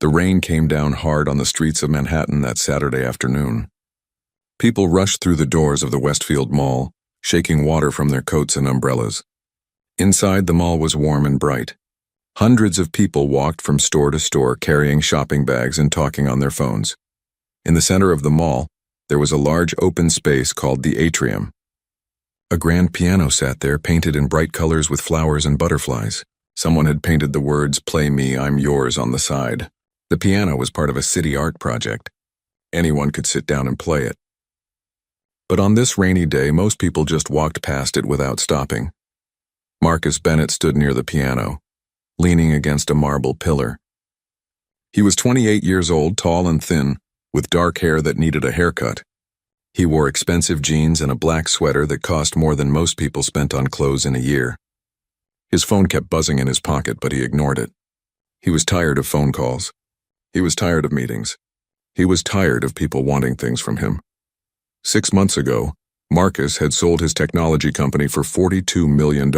The rain came down hard on the streets of Manhattan that Saturday afternoon. People rushed through the doors of the Westfield Mall, shaking water from their coats and umbrellas. Inside, the mall was warm and bright. Hundreds of people walked from store to store carrying shopping bags and talking on their phones. In the center of the mall, there was a large open space called the atrium. A grand piano sat there, painted in bright colors with flowers and butterflies. Someone had painted the words, "Play me, I'm yours," on the side. The piano was part of a city art project. Anyone could sit down and play it. But on this rainy day, most people just walked past it without stopping. Marcus Bennett stood near the piano, leaning against a marble pillar. He was 28 years old, tall and thin, with dark hair that needed a haircut. He wore expensive jeans and a black sweater that cost more than most people spent on clothes in a year. His phone kept buzzing in his pocket, but he ignored it. He was tired of phone calls. He was tired of meetings. He was tired of people wanting things from him. 6 months ago, Marcus had sold his technology company for $42 million.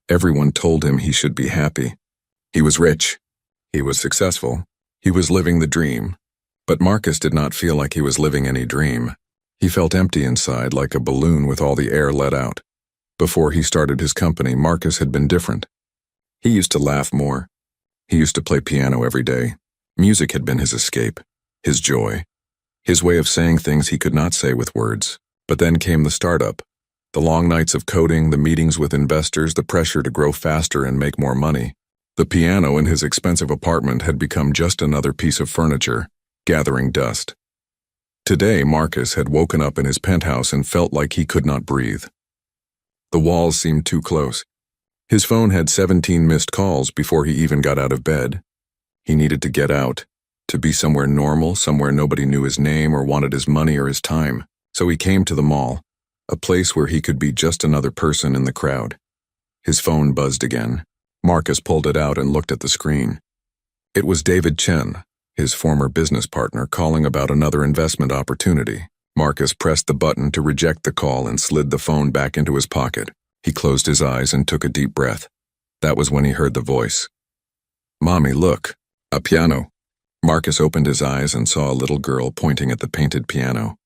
Everyone told him he should be happy. He was rich. He was successful. He was living the dream. But Marcus did not feel like he was living any dream. He felt empty inside, like a balloon with all the air let out. Before he started his company, Marcus had been different. He used to laugh more. He used to play piano every day. Music had been his escape, his joy, his way of saying things he could not say with words. But then came the startup, the long nights of coding, the meetings with investors, the pressure to grow faster and make more money. The piano in his expensive apartment had become just another piece of furniture, gathering dust. Today, Marcus had woken up in his penthouse and felt like he could not breathe. The walls seemed too close. His phone had 17 missed calls before he even got out of bed. He needed to get out, to be somewhere normal, somewhere nobody knew his name or wanted his money or his time. So he came to the mall, a place where he could be just another person in the crowd. His phone buzzed again. Marcus pulled it out and looked at the screen. It was David Chen, his former business partner, calling about another investment opportunity. Marcus pressed the button to reject the call and slid the phone back into his pocket. He closed his eyes and took a deep breath. That was when he heard the voice. "Mommy, look, a piano." Marcus opened his eyes and saw a little girl pointing at the painted piano.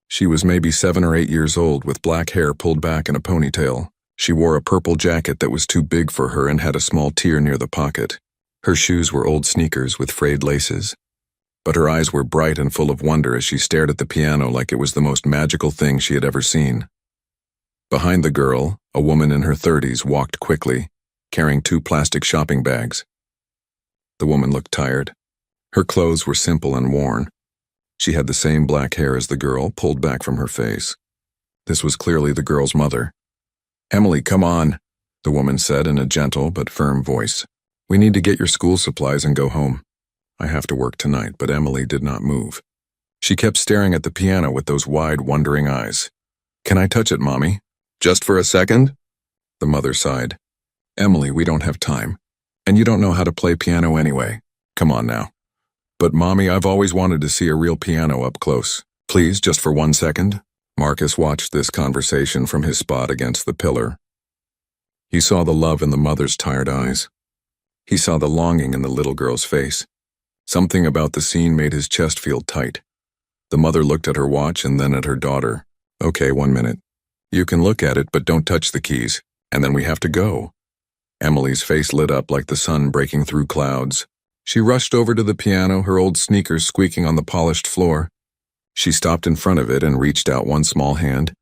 She was maybe 7 or 8 years old, with black hair pulled back in a ponytail. She wore a purple jacket that was too big for her and had a small tear near the pocket. Her shoes were old sneakers with frayed laces. But her eyes were bright and full of wonder as she stared at the piano like it was the most magical thing she had ever seen. Behind the girl, a woman in her 30s walked quickly, carrying 2 plastic shopping bags. The woman looked tired. Her clothes were simple and worn. She had the same black hair as the girl, pulled back from her face. This was clearly the girl's mother. "Emily, come on," the woman said in a gentle but firm voice. "We need to get your school supplies and go home. I have to work tonight," but Emily did not move. She kept staring at the piano with those wide, wondering eyes. "Can I touch it, Mommy? Just for a second?" The mother sighed. "Emily, we don't have time. And you don't know how to play piano anyway. Come on now." "But Mommy, I've always wanted to see a real piano up close. Please, just for 1 second." Marcus watched this conversation from his spot against the pillar. He saw the love in the mother's tired eyes. He saw the longing in the little girl's face. Something about the scene made his chest feel tight. The mother looked at her watch and then at her daughter. "Okay, 1 minute. You can look at it, but don't touch the keys, and then we have to go." Emily's face lit up like the sun breaking through clouds. She rushed over to the piano, her old sneakers squeaking on the polished floor. She stopped in front of it and reached out one small hand,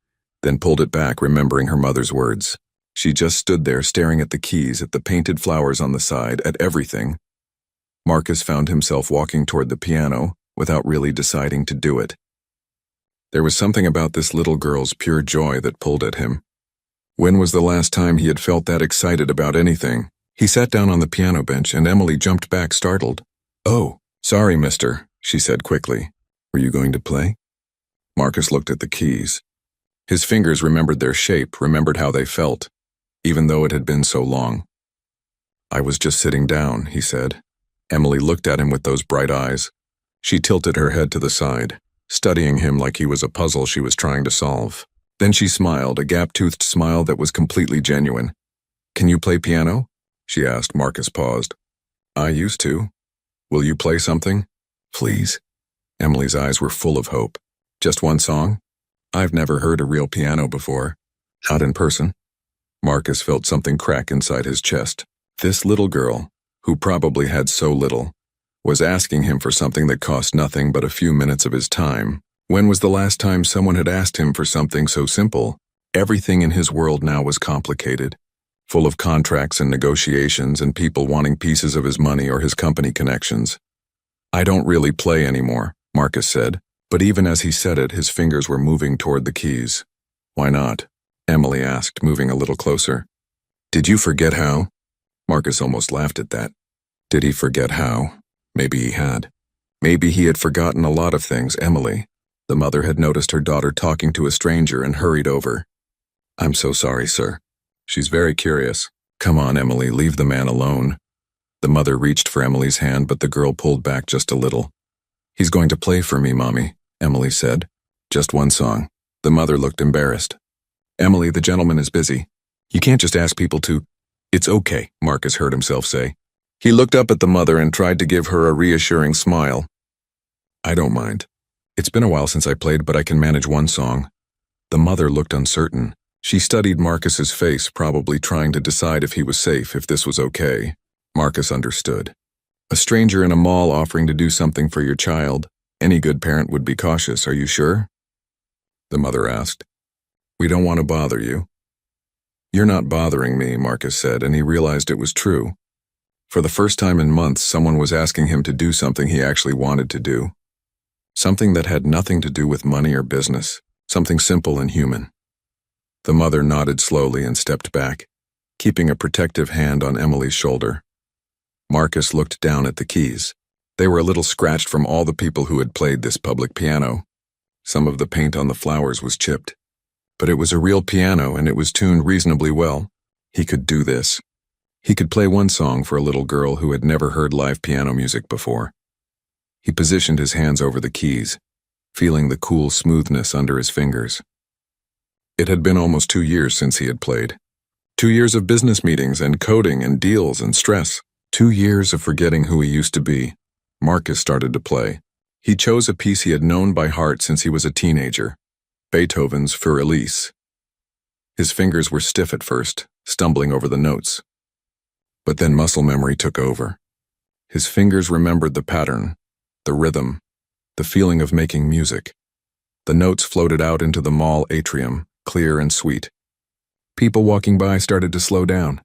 then pulled it back, remembering her mother's words. She just stood there staring at the keys, at the painted flowers on the side, at everything. Marcus found himself walking toward the piano without really deciding to do it. There was something about this little girl's pure joy that pulled at him. When was the last time he had felt that excited about anything? He sat down on the piano bench and Emily jumped back, startled. "Oh, sorry, mister," she said quickly. "Were you going to play?" Marcus looked at the keys. His fingers remembered their shape, remembered how they felt, even though it had been so long. "I was just sitting down," he said. Emily looked at him with those bright eyes. She tilted her head to the side, studying him like he was a puzzle she was trying to solve. Then she smiled, a gap-toothed smile that was completely genuine. "Can you play piano?" she asked. Marcus paused. "I used to." Will you play something? Please. Emily's eyes were full of hope. Just one song? I've never heard a real piano before. Not in person. Marcus felt something crack inside his chest. This little girl, who probably had so little, was asking him for something that cost nothing but a few minutes of his time. When was the last time someone had asked him for something so simple? Everything in his world now was complicated, full of contracts and negotiations and people wanting pieces of his money or his company connections. I don't really play anymore, Marcus said, but even as he said it, his fingers were moving toward the keys. Why not? Emily asked, moving a little closer. Did you forget how? Marcus almost laughed at that. Did he forget how? Maybe he had. Maybe he had forgotten a lot of things. Emily, the mother, had noticed her daughter talking to a stranger and hurried over. I'm so sorry, sir. She's very curious. Come on, Emily, leave the man alone. The mother reached for Emily's hand, but the girl pulled back just a little. He's going to play for me, Mommy, Emily said. Just one song. The mother looked embarrassed. Emily, the gentleman is busy. You can't just ask people to. It's okay, Marcus heard himself say. He looked up at the mother and tried to give her a reassuring smile. I don't mind. It's been a while since I played, but I can manage one song. The mother looked uncertain. She studied Marcus's face, probably trying to decide if he was safe, if this was okay. Marcus understood. A stranger in a mall offering to do something for your child. Any good parent would be cautious, are you sure? The mother asked. We don't want to bother you. You're not bothering me, Marcus said, and he realized it was true. For the first time in months, someone was asking him to do something he actually wanted to do. Something that had nothing to do with money or business, something simple and human. The mother nodded slowly and stepped back, keeping a protective hand on Emily's shoulder. Marcus looked down at the keys. They were a little scratched from all the people who had played this public piano. Some of the paint on the flowers was chipped. But it was a real piano and it was tuned reasonably well. He could do this. He could play one song for a little girl who had never heard live piano music before. He positioned his hands over the keys, feeling the cool smoothness under his fingers. It had been almost 2 years since he had played. 2 years of business meetings and coding and deals and stress. 2 years of forgetting who he used to be. Marcus started to play. He chose a piece he had known by heart since he was a teenager, Beethoven's Für Elise. His fingers were stiff at first, stumbling over the notes. But then muscle memory took over. His fingers remembered the pattern, the rhythm, the feeling of making music. The notes floated out into the mall atrium, clear and sweet. People walking by started to slow down.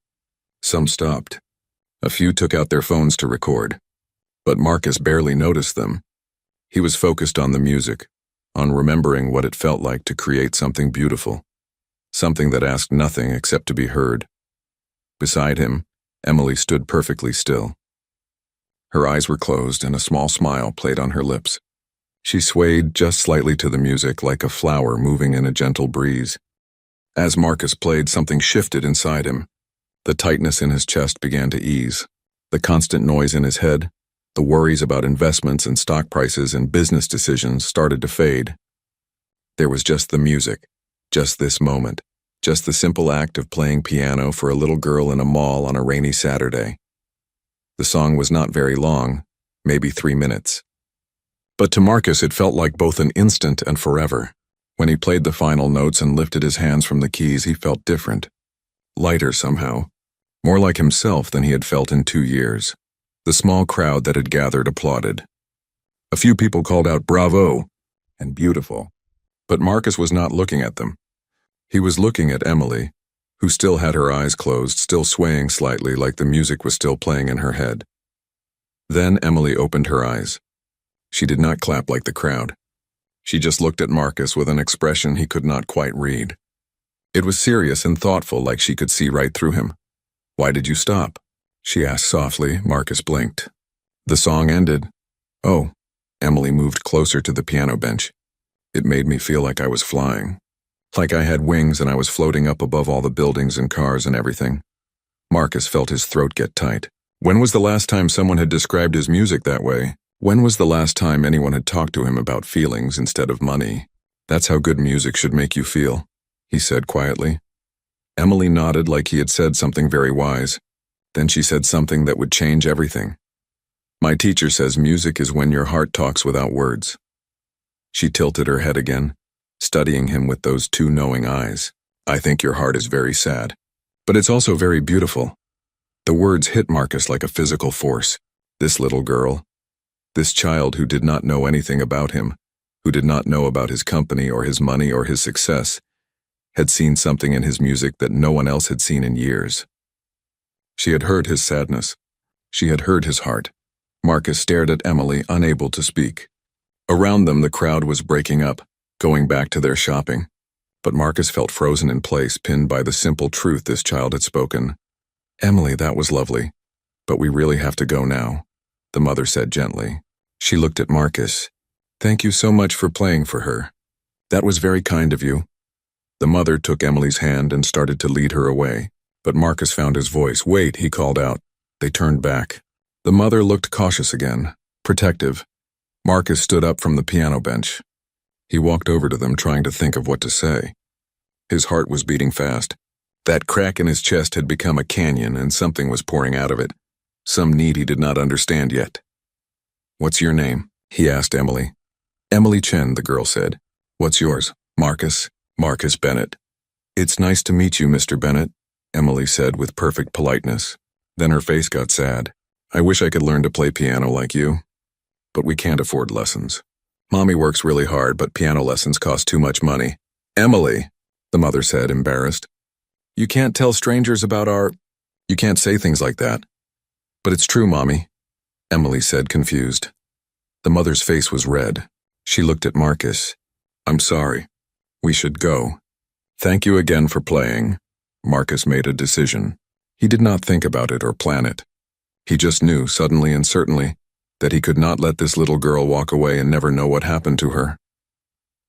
Some stopped. A few took out their phones to record. But Marcus barely noticed them. He was focused on the music, on remembering what it felt like to create something beautiful, something that asked nothing except to be heard. Beside him, Emily stood perfectly still. Her eyes were closed and a small smile played on her lips. She swayed just slightly to the music like a flower moving in a gentle breeze. As Marcus played, something shifted inside him. The tightness in his chest began to ease. The constant noise in his head, the worries about investments and stock prices and business decisions started to fade. There was just the music, just this moment, just the simple act of playing piano for a little girl in a mall on a rainy Saturday. The song was not very long, maybe 3 minutes. But to Marcus it felt like both an instant and forever. When he played the final notes and lifted his hands from the keys, he felt different. Lighter somehow. More like himself than he had felt in 2 years. The small crowd that had gathered applauded. A few people called out bravo and beautiful. But Marcus was not looking at them. He was looking at Emily, who still had her eyes closed, still swaying slightly like the music was still playing in her head. Then Emily opened her eyes. She did not clap like the crowd. She just looked at Marcus with an expression he could not quite read. It was serious and thoughtful, like she could see right through him. Why did you stop? She asked softly. Marcus blinked. The song ended. Oh. Emily moved closer to the piano bench. It made me feel like I was flying. Like I had wings and I was floating up above all the buildings and cars and everything. Marcus felt his throat get tight. When was the last time someone had described his music that way? When was the last time anyone had talked to him about feelings instead of money? That's how good music should make you feel, he said quietly. Emily nodded like he had said something very wise. Then she said something that would change everything. My teacher says music is when your heart talks without words. She tilted her head again, studying him with those two knowing eyes. I think your heart is very sad. But it's also very beautiful. The words hit Marcus like a physical force. This little girl, this child who did not know anything about him, who did not know about his company or his money or his success, had seen something in his music that no one else had seen in years. She had heard his sadness. She had heard his heart. Marcus stared at Emily, unable to speak. Around them, the crowd was breaking up, going back to their shopping. But Marcus felt frozen in place, pinned by the simple truth this child had spoken. Emily, that was lovely. But we really have to go now, the mother said gently. She looked at Marcus. Thank you so much for playing for her. That was very kind of you. The mother took Emily's hand and started to lead her away. But Marcus found his voice. Wait, he called out. They turned back. The mother looked cautious again, protective. Marcus stood up from the piano bench. He walked over to them, trying to think of what to say. His heart was beating fast. That crack in his chest had become a canyon, and something was pouring out of it. Some need he did not understand yet. What's your name? He asked Emily. Emily Chen, the girl said. What's yours? Marcus. Marcus Bennett. It's nice to meet you, Mr. Bennett, Emily said with perfect politeness. Then her face got sad. I wish I could learn to play piano like you. But we can't afford lessons. Mommy works really hard, but piano lessons cost too much money. Emily, the mother said, embarrassed. You can't tell strangers about our... You can't say things like that. But it's true, Mommy, Emily said, confused. The mother's face was red. She looked at Marcus. I'm sorry. We should go. Thank you again for playing. Marcus made a decision. He did not think about it or plan it. He just knew, suddenly and certainly, that he could not let this little girl walk away and never know what happened to her.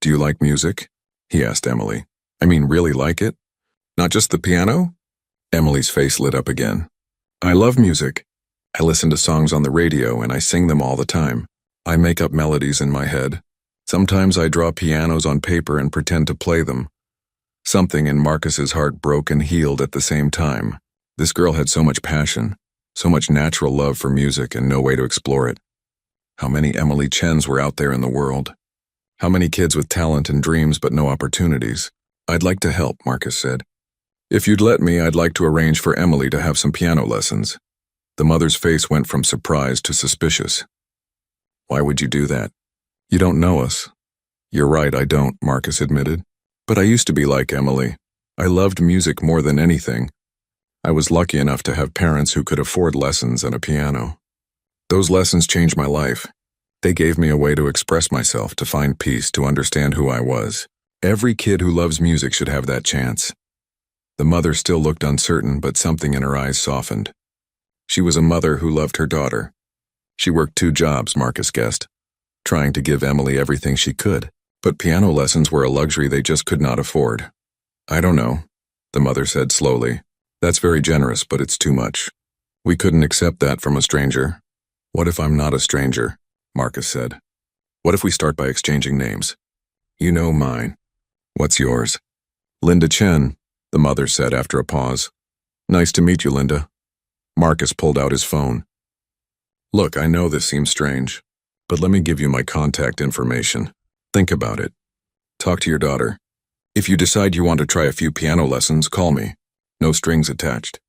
Do you like music? He asked Emily. I mean, really like it? Not just the piano? Emily's face lit up again. I love music. I listen to songs on the radio and I sing them all the time. I make up melodies in my head. Sometimes I draw pianos on paper and pretend to play them. Something in Marcus's heart broke and healed at the same time. This girl had so much passion, so much natural love for music and no way to explore it. How many Emily Chens were out there in the world? How many kids with talent and dreams but no opportunities? I'd like to help, Marcus said. If you'd let me, I'd like to arrange for Emily to have some piano lessons. The mother's face went from surprise to suspicious. Why would you do that? You don't know us. You're right, I don't, Marcus admitted. But I used to be like Emily. I loved music more than anything. I was lucky enough to have parents who could afford lessons and a piano. Those lessons changed my life. They gave me a way to express myself, to find peace, to understand who I was. Every kid who loves music should have that chance. The mother still looked uncertain, but something in her eyes softened. She was a mother who loved her daughter. She worked 2 jobs, Marcus guessed, trying to give Emily everything she could. But piano lessons were a luxury they just could not afford. I don't know, the mother said slowly. That's very generous, but it's too much. We couldn't accept that from a stranger. What if I'm not a stranger? Marcus said. What if we start by exchanging names? You know mine. What's yours? Linda Chen, the mother said after a pause. Nice to meet you, Linda. Marcus pulled out his phone. Look, I know this seems strange, but let me give you my contact information. Think about it. Talk to your daughter. If you decide you want to try a few piano lessons, call me. No strings attached.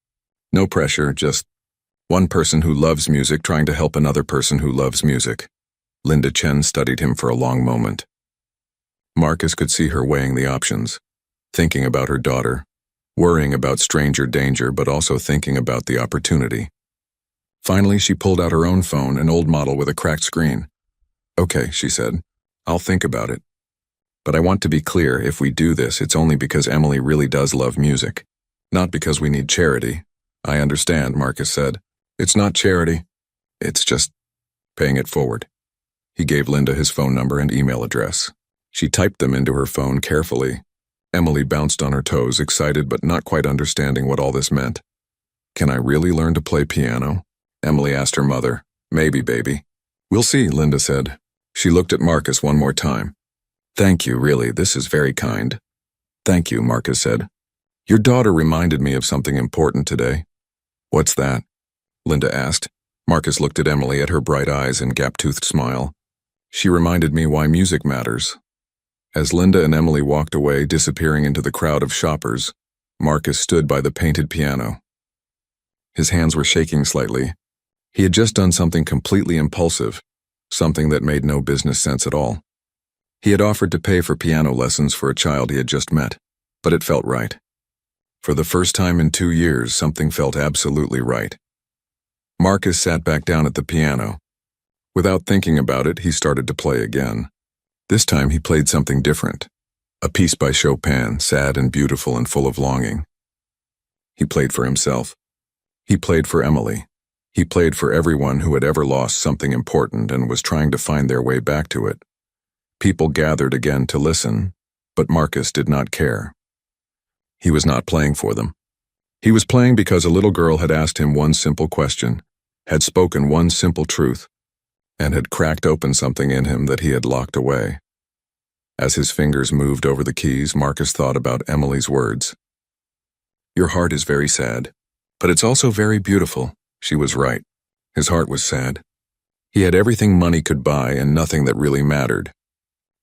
No pressure, just one person who loves music trying to help another person who loves music. Linda Chen studied him for a long moment. Marcus could see her weighing the options, thinking about her daughter, worrying about stranger danger, but also thinking about the opportunity. Finally, she pulled out her own phone, an old model with a cracked screen. Okay, she said. I'll think about it. But I want to be clear, if we do this, it's only because Emily really does love music. Not because we need charity. I understand, Marcus said. It's not charity. It's just paying it forward. He gave Linda his phone number and email address. She typed them into her phone carefully. Emily bounced on her toes, excited but not quite understanding what all this meant. Can I really learn to play piano? Emily asked her mother. Maybe, baby. We'll see, Linda said. She looked at Marcus one more time. Thank you, really, this is very kind. Thank you, Marcus said. Your daughter reminded me of something important today. What's that? Linda asked. Marcus looked at Emily at her bright eyes and gap-toothed smile. She reminded me why music matters. As Linda and Emily walked away, disappearing into the crowd of shoppers, Marcus stood by the painted piano. His hands were shaking slightly. He had just done something completely impulsive, something that made no business sense at all. He had offered to pay for piano lessons for a child he had just met, but it felt right. For the first time in 2 years, something felt absolutely right. Marcus sat back down at the piano. Without thinking about it, he started to play again. This time he played something different. A piece by Chopin, sad and beautiful and full of longing. He played for himself. He played for Emily. He played for everyone who had ever lost something important and was trying to find their way back to it. People gathered again to listen, but Marcus did not care. He was not playing for them. He was playing because a little girl had asked him one simple question, had spoken one simple truth, and had cracked open something in him that he had locked away. As his fingers moved over the keys, Marcus thought about Emily's words. "Your heart is very sad, but it's also very beautiful." She was right. His heart was sad. He had everything money could buy and nothing that really mattered.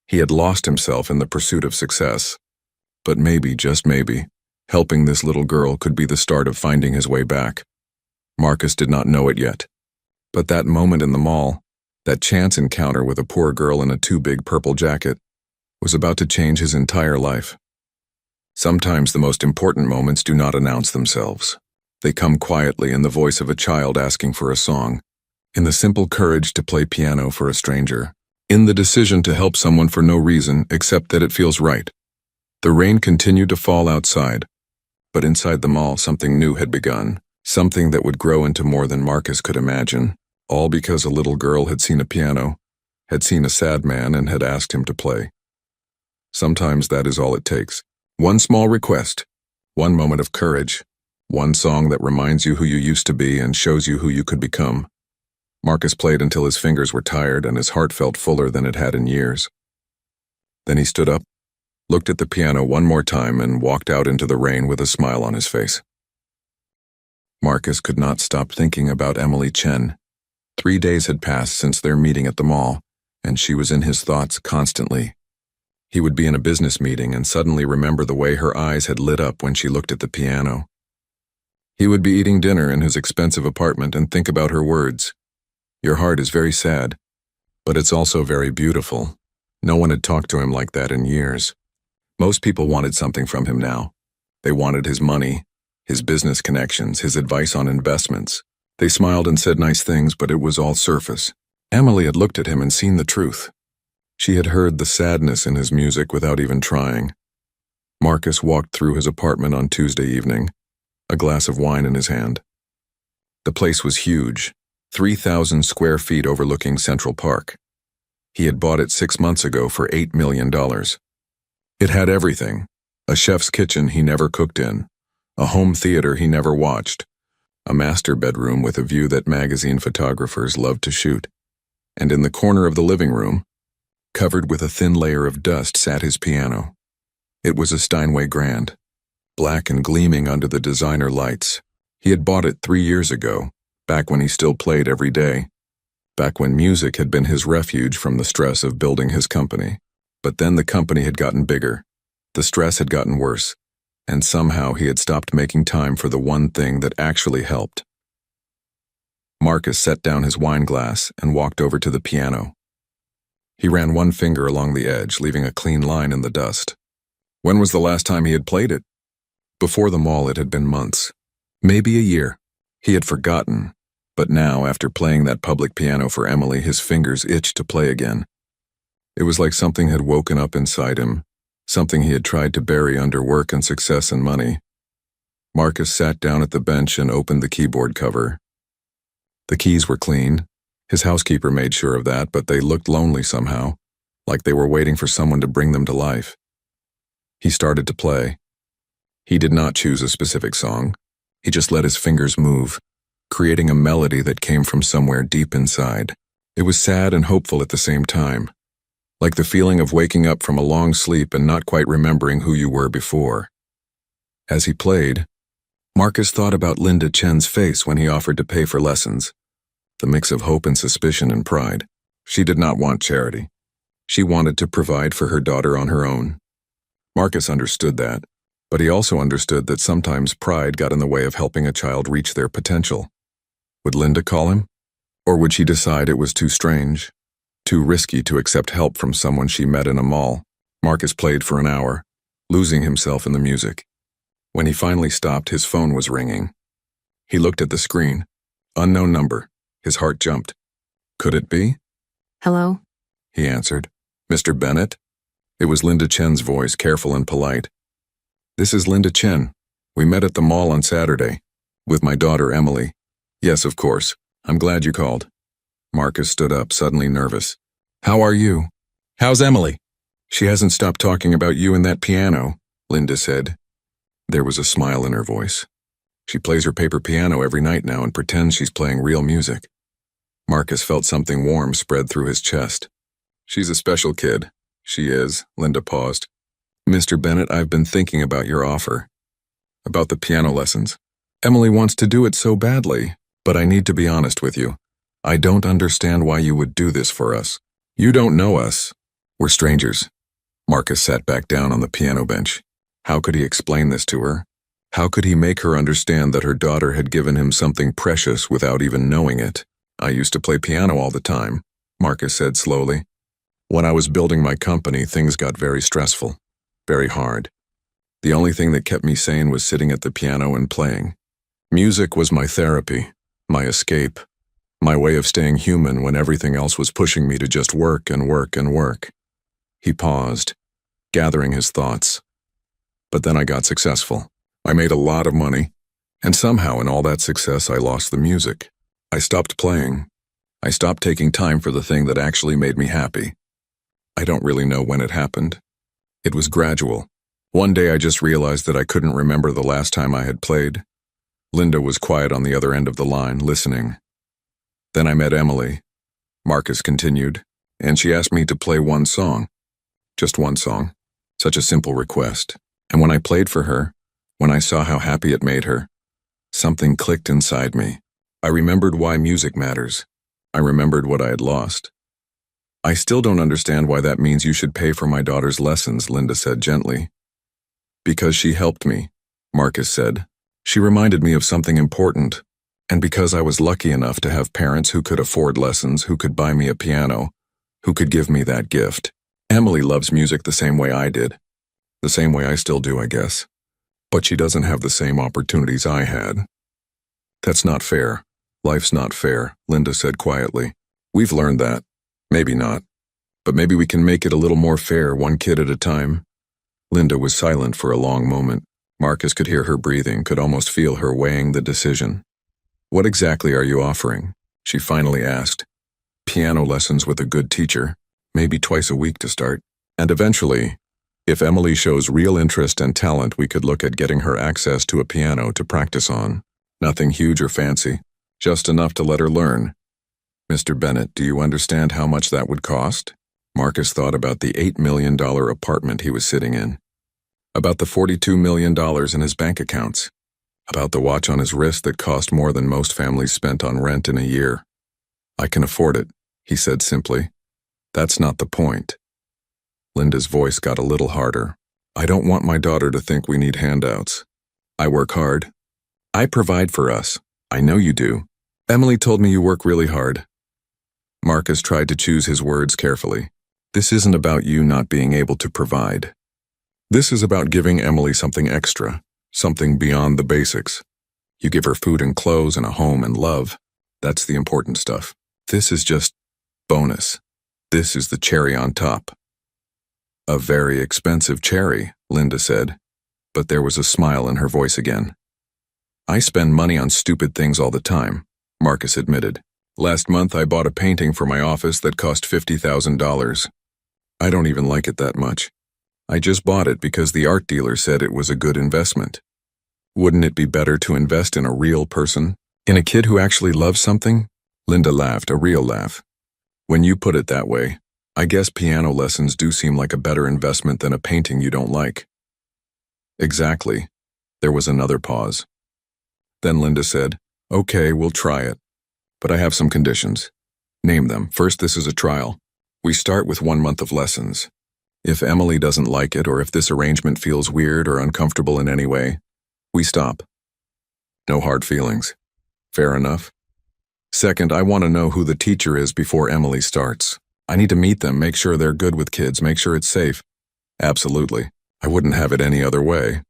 He had lost himself in the pursuit of success. But maybe, just maybe, helping this little girl could be the start of finding his way back. Marcus did not know it yet. But that moment in the mall, that chance encounter with a poor girl in a too big purple jacket, was about to change his entire life. Sometimes the most important moments do not announce themselves. They come quietly in the voice of a child asking for a song, in the simple courage to play piano for a stranger, in the decision to help someone for no reason except that it feels right. The rain continued to fall outside, but inside the mall something new had begun, something that would grow into more than Marcus could imagine, all because a little girl had seen a piano, had seen a sad man, and had asked him to play. Sometimes that is all it takes. One small request, one moment of courage, one song that reminds you who you used to be and shows you who you could become. Marcus played until his fingers were tired and his heart felt fuller than it had in years. Then he stood up, looked at the piano one more time, and walked out into the rain with a smile on his face. Marcus could not stop thinking about Emily Chen. 3 days had passed since their meeting at the mall, and she was in his thoughts constantly. He would be in a business meeting and suddenly remember the way her eyes had lit up when she looked at the piano. He would be eating dinner in his expensive apartment and think about her words. "Your heart is very sad, but it's also very beautiful." No one had talked to him like that in years. Most people wanted something from him now. They wanted his money, his business connections, his advice on investments. They smiled and said nice things, but it was all surface. Emily had looked at him and seen the truth. She had heard the sadness in his music without even trying. Marcus walked through his apartment on Tuesday evening, a glass of wine in his hand. The place was huge, 3,000 square feet overlooking Central Park. He had bought it 6 months ago for $8 million. It had everything: a chef's kitchen he never cooked in, a home theater he never watched, a master bedroom with a view that magazine photographers loved to shoot, and in the corner of the living room, covered with a thin layer of dust, sat his piano. It was a Steinway Grand, black and gleaming under the designer lights. He had bought it 3 years ago, back when he still played every day, back when music had been his refuge from the stress of building his company. But then the company had gotten bigger, the stress had gotten worse, and somehow he had stopped making time for the one thing that actually helped. Marcus set down his wine glass and walked over to the piano. He ran one finger along the edge, leaving a clean line in the dust. When was the last time he had played it? Before the mall, it had been months, maybe a year. He had forgotten, but now, after playing that public piano for Emily, his fingers itched to play again. It was like something had woken up inside him, something he had tried to bury under work and success and money. Marcus sat down at the bench and opened the keyboard cover. The keys were clean. His housekeeper made sure of that, but they looked lonely somehow, like they were waiting for someone to bring them to life. He started to play. He did not choose a specific song. He just let his fingers move, creating a melody that came from somewhere deep inside. It was sad and hopeful at the same time, like the feeling of waking up from a long sleep and not quite remembering who you were before. As he played, Marcus thought about Linda Chen's face when he offered to pay for lessons. the mix of hope and suspicion and pride. She did not want charity. She wanted to provide for her daughter on her own. Marcus understood that, but he also understood that sometimes pride got in the way of helping a child reach their potential. Would Linda call him? Or would she decide it was too strange, too risky to accept help from someone she met in a mall? Marcus played for an hour, losing himself in the music. When he finally stopped, his phone was ringing. He looked at the screen. Unknown number. His heart jumped. Could it be? Hello? He answered. Mr. Bennett? It was Linda Chen's voice, careful and polite. This is Linda Chen. We met at the mall on Saturday. With my daughter, Emily. Yes, of course. I'm glad you called. Marcus stood up, suddenly nervous. How are you? How's Emily? She hasn't stopped talking about you and that piano, Linda said. There was a smile in her voice. She plays her paper piano every night now and pretends she's playing real music. Marcus felt something warm spread through his chest. She's a special kid. She is, Linda paused. Mr. Bennett, I've been thinking about your offer. About the piano lessons. Emily wants to do it so badly, but I need to be honest with you. I don't understand why you would do this for us. You don't know us. We're strangers. Marcus sat back down on the piano bench. How could he explain this to her? How could he make her understand that her daughter had given him something precious without even knowing it? I used to play piano all the time, Marcus said slowly. When I was building my company, things got very stressful, very hard. The only thing that kept me sane was sitting at the piano and playing. Music was my therapy, my escape, my way of staying human when everything else was pushing me to just work and work and work. He paused, gathering his thoughts. But then I got successful. I made a lot of money, and somehow in all that success I lost the music. I stopped playing. I stopped taking time for the thing that actually made me happy. I don't really know when it happened. It was gradual. One day I just realized that I couldn't remember the last time I had played. Linda was quiet on the other end of the line, listening. Then I met Emily, Marcus continued, and she asked me to play one song. Just one song. Such a simple request. And when I played for her, when I saw how happy it made her, something clicked inside me. I remembered why music matters. I remembered what I had lost. I still don't understand why that means you should pay for my daughter's lessons, Linda said gently. Because she helped me, Marcus said. She reminded me of something important. And because I was lucky enough to have parents who could afford lessons, who could buy me a piano, who could give me that gift. Emily loves music the same way I did. The same way I still do, I guess. But she doesn't have the same opportunities I had. That's not fair. Life's not fair, Linda said quietly. We've learned that. Maybe not. But maybe we can make it a little more fair, one kid at a time. Linda was silent for a long moment. Marcus could hear her breathing, could almost feel her weighing the decision. What exactly are you offering? She finally asked. Piano lessons with a good teacher, maybe twice a week to start. And eventually, if Emily shows real interest and talent, we could look at getting her access to a piano to practice on. Nothing huge or fancy, just enough to let her learn. Mr. Bennett, do you understand how much that would cost? Marcus thought about the $8 million apartment he was sitting in, about the $42 million in his bank accounts, about the watch on his wrist that cost more than most families spent on rent in a year. I can afford it, he said simply. That's not the point. Linda's voice got a little harder. I don't want my daughter to think we need handouts. I work hard. I provide for us. I know you do. Emily told me you work really hard. Marcus tried to choose his words carefully. This isn't about you not being able to provide. This is about giving Emily something extra, something beyond the basics. You give her food and clothes and a home and love. That's the important stuff. This is just bonus. This is the cherry on top. A very expensive cherry, Linda said, but there was a smile in her voice again. I spend money on stupid things all the time, Marcus admitted. Last month I bought a painting for my office that cost $50,000. I don't even like it that much. I just bought it because the art dealer said it was a good investment. Wouldn't it be better to invest in a real person? In a kid who actually loves something? Linda laughed, a real laugh. When you put it that way, I guess piano lessons do seem like a better investment than a painting you don't like. Exactly. There was another pause. Then Linda said, Okay, we'll try it. But I have some conditions. Name them. First, this is a trial. We start with 1 month of lessons. If Emily doesn't like it or if this arrangement feels weird or uncomfortable in any way, we stop. No hard feelings. Fair enough? Second, I want to know who the teacher is before Emily starts. I need to meet them, make sure they're good with kids, make sure it's safe. Absolutely. I wouldn't have it any other way.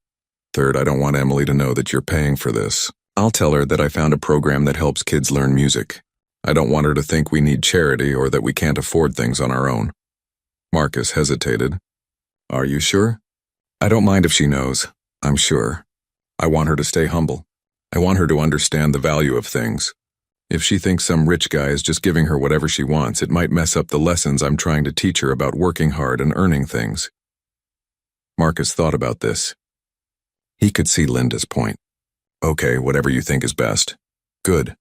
Third, I don't want Emily to know that you're paying for this. I'll tell her that I found a program that helps kids learn music. I don't want her to think we need charity or that we can't afford things on our own. Marcus hesitated. Are you sure? I don't mind if she knows. I'm sure. I want her to stay humble. I want her to understand the value of things. If she thinks some rich guy is just giving her whatever she wants, it might mess up the lessons I'm trying to teach her about working hard and earning things. Marcus thought about this. He could see Linda's point. Okay, whatever you think is best. Good.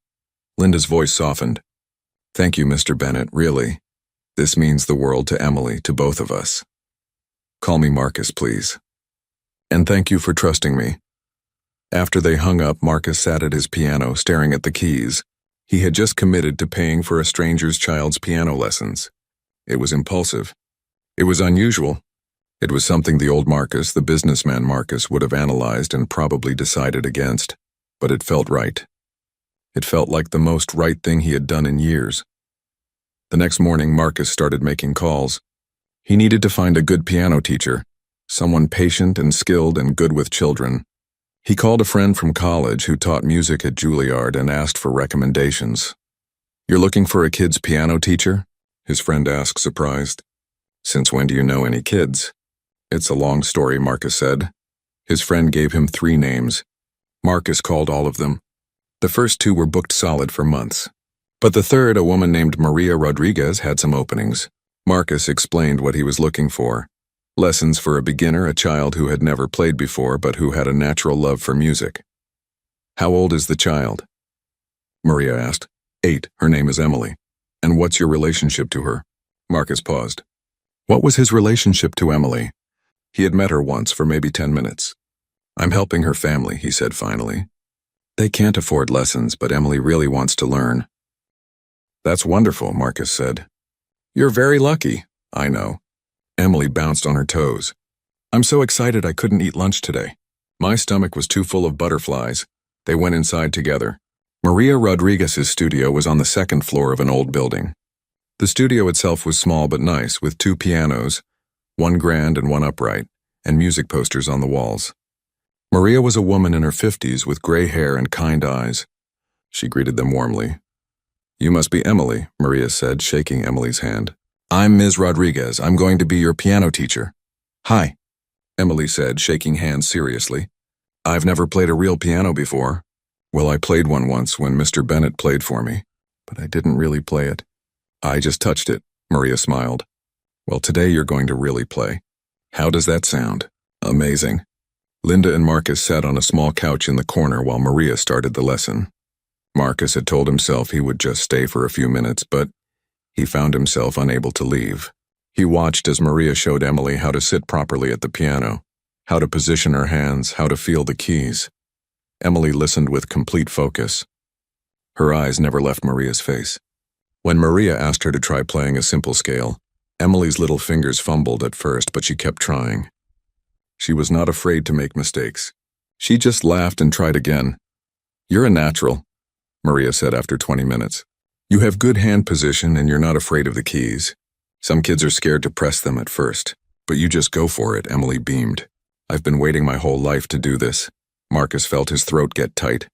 Linda's voice softened. Thank you, Mr. Bennett, really. This means the world to Emily, to both of us. Call me Marcus, please. And thank you for trusting me. After they hung up, Marcus sat at his piano, staring at the keys. He had just committed to paying for a stranger's child's piano lessons. It was impulsive. It was unusual. It was something the old Marcus, the businessman Marcus, would have analyzed and probably decided against, but it felt right. It felt like the most right thing he had done in years. The next morning, Marcus started making calls. He needed to find a good piano teacher, someone patient and skilled and good with children. He called a friend from college who taught music at Juilliard and asked for recommendations. You're looking for a kid's piano teacher? His friend asked, surprised. Since when do you know any kids? It's a long story, Marcus said. His friend gave him 3 names. Marcus called all of them. The first 2 were booked solid for months. But the third, a woman named Maria Rodriguez, had some openings. Marcus explained what he was looking for. Lessons for a beginner, a child who had never played before but who had a natural love for music. How old is the child? Maria asked. 8. Her name is Emily. And what's your relationship to her? Marcus paused. What was his relationship to Emily? He had met her once for maybe 10 minutes. I'm helping her family, he said finally. They can't afford lessons, but Emily really wants to learn. That's wonderful, Marcus said. You're very lucky. I know. Emily bounced on her toes. I'm so excited I couldn't eat lunch today. My stomach was too full of butterflies. They went inside together. Maria Rodriguez's studio was on the 2nd floor of an old building. The studio itself was small but nice, with 2 pianos, 1 grand and 1 upright, and music posters on the walls. Maria was a woman in her 50s with gray hair and kind eyes. She greeted them warmly. You must be Emily, Maria said, shaking Emily's hand. I'm Ms. Rodriguez. I'm going to be your piano teacher. Hi, Emily said, shaking hands seriously. I've never played a real piano before. Well, I played one once when Mr. Bennett played for me, but I didn't really play it. I just touched it, Maria smiled. Well, today you're going to really play. How does that sound? Amazing. Linda and Marcus sat on a small couch in the corner while Maria started the lesson. Marcus had told himself he would just stay for a few minutes, but he found himself unable to leave. He watched as Maria showed Emily how to sit properly at the piano, how to position her hands, how to feel the keys. Emily listened with complete focus. Her eyes never left Maria's face. When Maria asked her to try playing a simple scale, Emily's little fingers fumbled at first, but she kept trying. She was not afraid to make mistakes. She just laughed and tried again. You're a natural, Maria said after 20 minutes. You have good hand position and you're not afraid of the keys. Some kids are scared to press them at first, but you just go for it, Emily beamed. I've been waiting my whole life to do this. Marcus felt his throat get tight.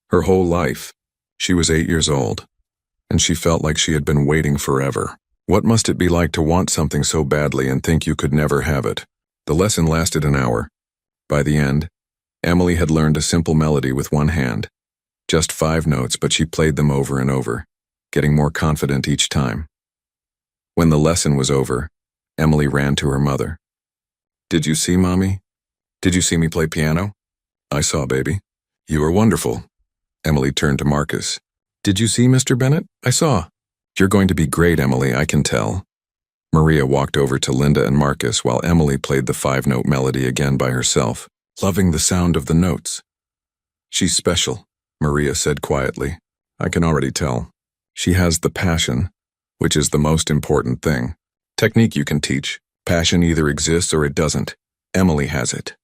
Her whole life. She was 8 years old, and she felt like she had been waiting forever. What must it be like to want something so badly and think you could never have it? The lesson lasted an hour. By the end, Emily had learned a simple melody with 1 hand. Just 5 notes, but she played them over and over, getting more confident each time. When the lesson was over, Emily ran to her mother. Did you see, Mommy? Did you see me play piano? I saw, baby. You were wonderful. Emily turned to Marcus. Did you see, Mr. Bennett? I saw. You're going to be great, Emily, I can tell. Maria walked over to Linda and Marcus while Emily played the 5-note melody again by herself, loving the sound of the notes. She's special, Maria said quietly. I can already tell. She has the passion, which is the most important thing. Technique you can teach. Passion either exists or it doesn't. Emily has it.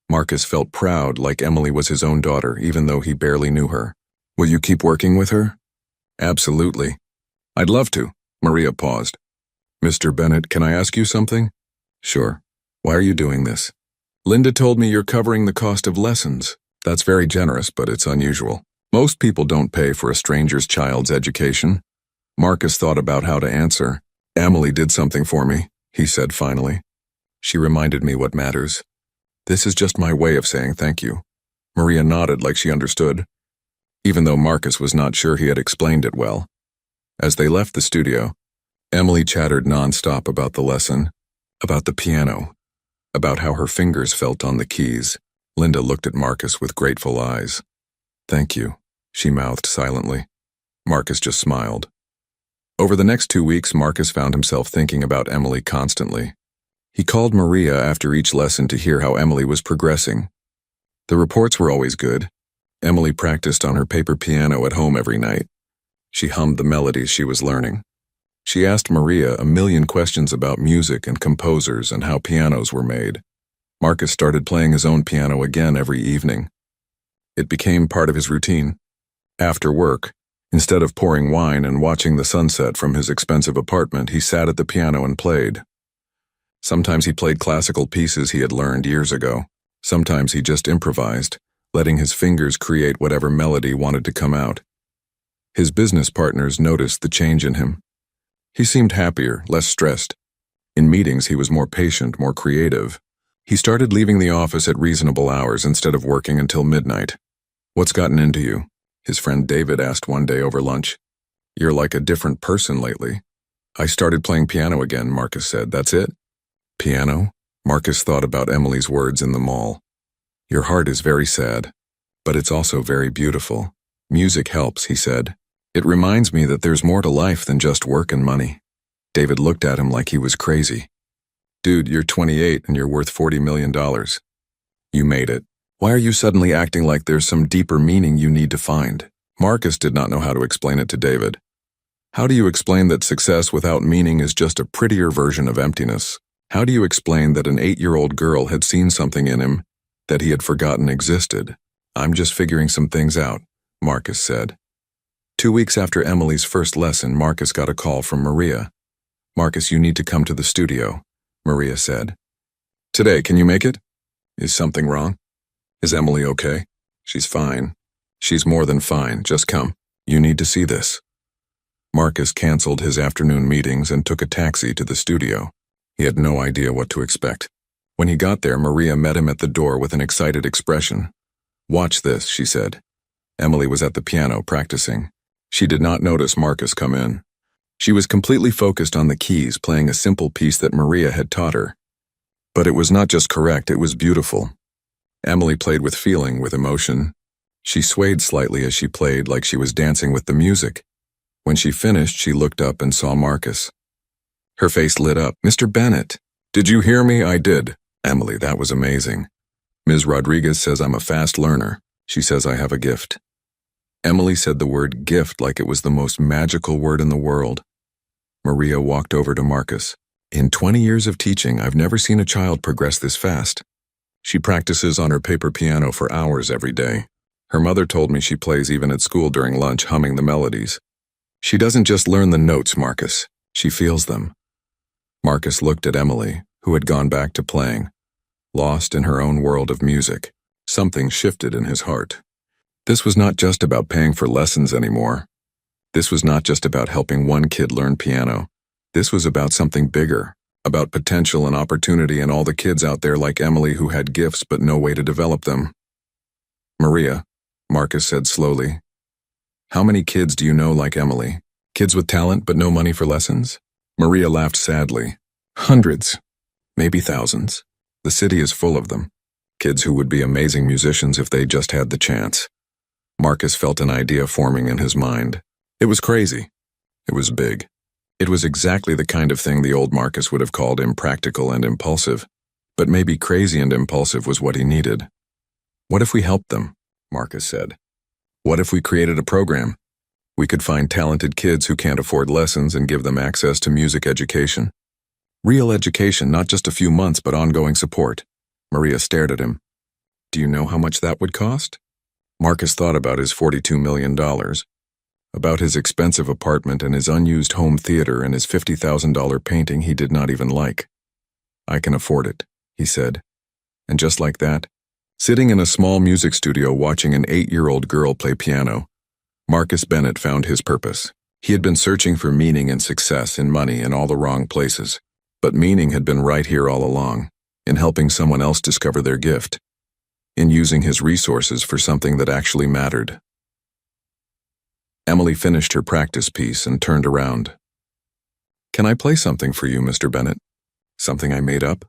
Marcus felt proud, like Emily was his own daughter, even though he barely knew her. Will you keep working with her? Absolutely. I'd love to. Maria paused. Mr. Bennett, can I ask you something? Sure. Why are you doing this? Linda told me you're covering the cost of lessons. That's very generous, but it's unusual. Most people don't pay for a stranger's child's education. Marcus thought about how to answer. Emily did something for me, he said finally. She reminded me what matters. This is just my way of saying thank you. Maria nodded like she understood, even though Marcus was not sure he had explained it well. As they left the studio, Emily chattered nonstop about the lesson, about the piano, about how her fingers felt on the keys. Linda looked at Marcus with grateful eyes. Thank you, she mouthed silently. Marcus just smiled. Over the next 2 weeks, Marcus found himself thinking about Emily constantly. He called Maria after each lesson to hear how Emily was progressing. The reports were always good. Emily practiced on her paper piano at home every night. She hummed the melodies she was learning. She asked Maria a million questions about music and composers and how pianos were made. Marcus started playing his own piano again every evening. It became part of his routine. After work, instead of pouring wine and watching the sunset from his expensive apartment, he sat at the piano and played. Sometimes he played classical pieces he had learned years ago. Sometimes he just improvised, letting his fingers create whatever melody wanted to come out. His business partners noticed the change in him. He seemed happier, less stressed. In meetings, he was more patient, more creative. He started leaving the office at reasonable hours instead of working until midnight. What's gotten into you? His friend David asked one day over lunch. You're like a different person lately. I started playing piano again, Marcus said. That's it? Piano? Marcus thought about Emily's words in the mall. Your heart is very sad, but it's also very beautiful. Music helps, he said. It reminds me that there's more to life than just work and money. David looked at him like he was crazy. Dude, you're 28 and you're worth $40 million. You made it. Why are you suddenly acting like there's some deeper meaning you need to find? Marcus did not know how to explain it to David. How do you explain that success without meaning is just a prettier version of emptiness? How do you explain that an 8-year-old girl had seen something in him that he had forgotten existed? I'm just figuring some things out, Marcus said. 2 weeks after Emily's first lesson, Marcus got a call from Maria. Marcus, you need to come to the studio, Maria said. Today, can you make it? Is something wrong? Is Emily okay? She's fine. She's more than fine. Just come. You need to see this. Marcus canceled his afternoon meetings and took a taxi to the studio. He had no idea what to expect. When he got there, Maria met him at the door with an excited expression. Watch this, she said. Emily was at the piano practicing. She did not notice Marcus come in. She was completely focused on the keys, playing a simple piece that Maria had taught her. But it was not just correct, it was beautiful. Emily played with feeling, with emotion. She swayed slightly as she played, like she was dancing with the music. When she finished, she looked up and saw Marcus. Her face lit up. Mr. Bennett, did you hear me? I did. Emily, that was amazing. Ms. Rodriguez says I'm a fast learner. She says I have a gift. Emily said the word gift like it was the most magical word in the world. Maria walked over to Marcus. In 20 years of teaching, I've never seen a child progress this fast. She practices on her paper piano for hours every day. Her mother told me she plays even at school during lunch, humming the melodies. She doesn't just learn the notes, Marcus. She feels them. Marcus looked at Emily, who had gone back to playing. Lost in her own world of music, something shifted in his heart. This was not just about paying for lessons anymore. This was not just about helping one kid learn piano. This was about something bigger, about potential and opportunity and all the kids out there like Emily who had gifts but no way to develop them. Maria, Marcus said slowly, how many kids do you know like Emily? Kids with talent but no money for lessons? Maria laughed sadly. Hundreds, maybe thousands. The city is full of them. Kids who would be amazing musicians if they just had the chance. Marcus felt an idea forming in his mind. It was crazy. It was big. It was exactly the kind of thing the old Marcus would have called impractical and impulsive. But maybe crazy and impulsive was what he needed. What if we helped them? Marcus said. What if we created a program? We could find talented kids who can't afford lessons and give them access to music education. Real education, not just a few months, but ongoing support. Maria stared at him. Do you know how much that would cost? Marcus thought about his $42 million, about his expensive apartment and his unused home theater and his $50,000 painting he did not even like. I can afford it, he said. And just like that, sitting in a small music studio watching an 8-year-old girl play piano, Marcus Bennett found his purpose. He had been searching for meaning and success in money in all the wrong places, but meaning had been right here all along, in helping someone else discover their gift, in using his resources for something that actually mattered. Emily finished her practice piece and turned around. Can I play something for you, Mr. Bennett? Something I made up?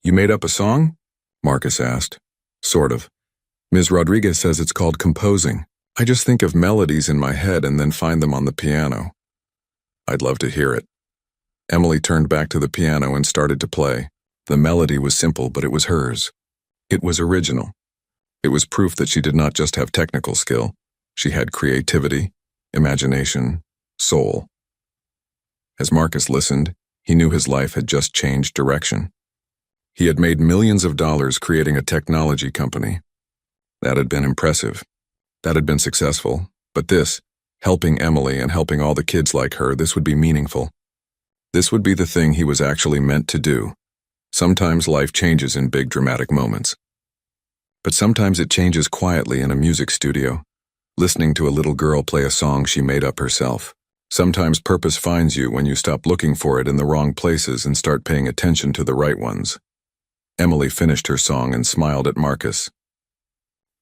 You made up a song? Marcus asked. Sort of. Ms. Rodriguez says it's called composing. I just think of melodies in my head and then find them on the piano. I'd love to hear it. Emily turned back to the piano and started to play. The melody was simple, but it was hers. It was original. It was proof that she did not just have technical skill. She had creativity, imagination, soul. As Marcus listened, he knew his life had just changed direction. He had made millions of dollars creating a technology company. That had been impressive. That had been successful. But this, helping Emily and helping all the kids like her, this would be meaningful. This would be the thing he was actually meant to do. Sometimes life changes in big dramatic moments. But sometimes it changes quietly in a music studio, listening to a little girl play a song she made up herself. Sometimes purpose finds you when you stop looking for it in the wrong places and start paying attention to the right ones. Emily finished her song and smiled at Marcus.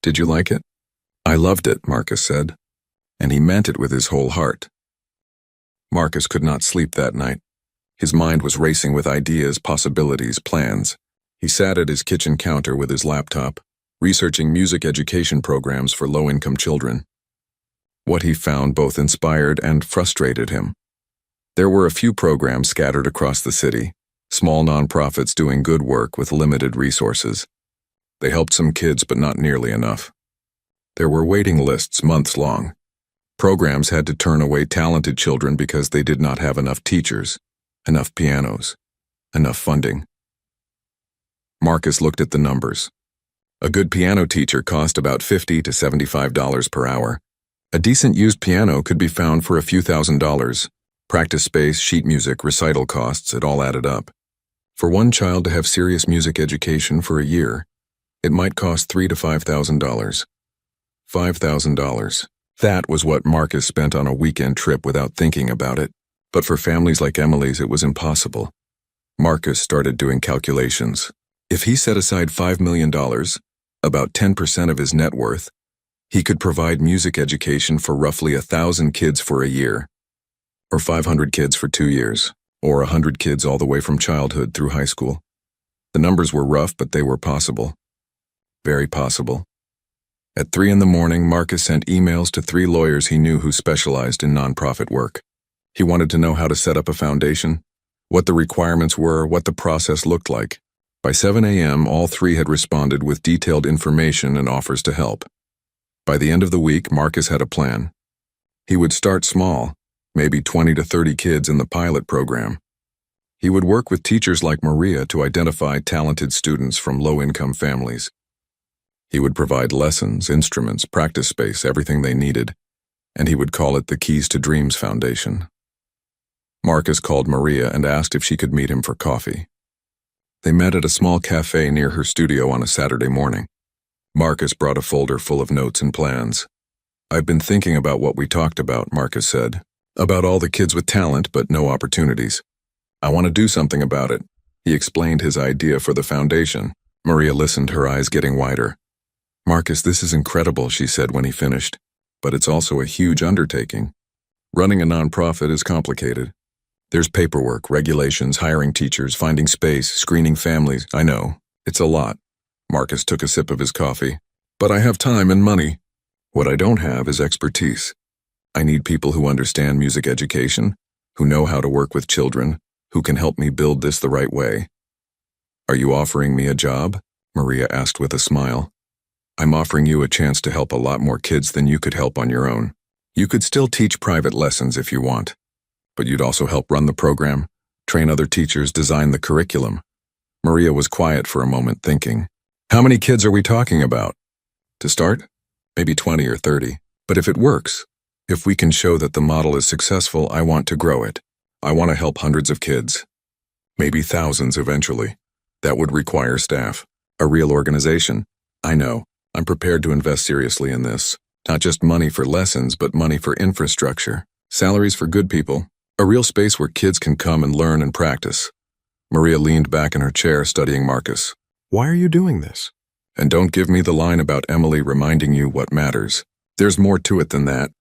Did you like it? I loved it, Marcus said, and he meant it with his whole heart. Marcus could not sleep that night. His mind was racing with ideas, possibilities, plans. He sat at his kitchen counter with his laptop, researching music education programs for low-income children. What he found both inspired and frustrated him. There were a few programs scattered across the city, small nonprofits doing good work with limited resources. They helped some kids, but not nearly enough. There were waiting lists months long. Programs had to turn away talented children because they did not have enough teachers, enough pianos, enough funding. Marcus looked at the numbers. A good piano teacher cost about $50 to $75 per hour. A decent used piano could be found for a few $1,000s. Practice space, sheet music, recital costs, it all added up. For one child to have serious music education for a year, it might cost $3,000 to $5,000. $5,000. That was what Marcus spent on a weekend trip without thinking about it. But for families like Emily's, it was impossible. Marcus started doing calculations. If he set aside $5 million, about 10% of his net worth, he could provide music education for roughly 1,000 kids for a year, or 500 kids for 2 years, or 100 kids all the way from childhood through high school. The numbers were rough, but they were possible. Very possible. At 3 a.m, Marcus sent emails to 3 lawyers he knew who specialized in nonprofit work. He wanted to know how to set up a foundation, what the requirements were, what the process looked like. By 7 a.m., all 3 had responded with detailed information and offers to help. By the end of the week, Marcus had a plan. He would start small, maybe 20 to 30 kids in the pilot program. He would work with teachers like Maria to identify talented students from low-income families. He would provide lessons, instruments, practice space, everything they needed, and he would call it the Keys to Dreams Foundation. Marcus called Maria and asked if she could meet him for coffee. They met at a small cafe near her studio on a Saturday morning. Marcus brought a folder full of notes and plans. I've been thinking about what we talked about, Marcus said. About all the kids with talent but no opportunities. I want to do something about it. He explained his idea for the foundation. Maria listened, her eyes getting wider. Marcus, this is incredible, she said when he finished. But it's also a huge undertaking. Running a nonprofit is complicated. There's paperwork, regulations, hiring teachers, finding space, screening families. I know. It's a lot. Marcus took a sip of his coffee. But I have time and money. What I don't have is expertise. I need people who understand music education, who know how to work with children, who can help me build this the right way. Are you offering me a job? Maria asked with a smile. I'm offering you a chance to help a lot more kids than you could help on your own. You could still teach private lessons if you want, but you'd also help run the program, train other teachers, design the curriculum. Maria was quiet for a moment, thinking, how many kids are we talking about? To start, maybe 20 or 30. But if it works, if we can show that the model is successful, I want to grow it. I want to help hundreds of kids. Maybe thousands eventually. That would require staff, a real organization. I know, I'm prepared to invest seriously in this. Not just money for lessons, but money for infrastructure, salaries for good people, a real space where kids can come and learn and practice. Maria leaned back in her chair, studying Marcus. Why are you doing this? And don't give me the line about Emily reminding you what matters. There's more to it than that.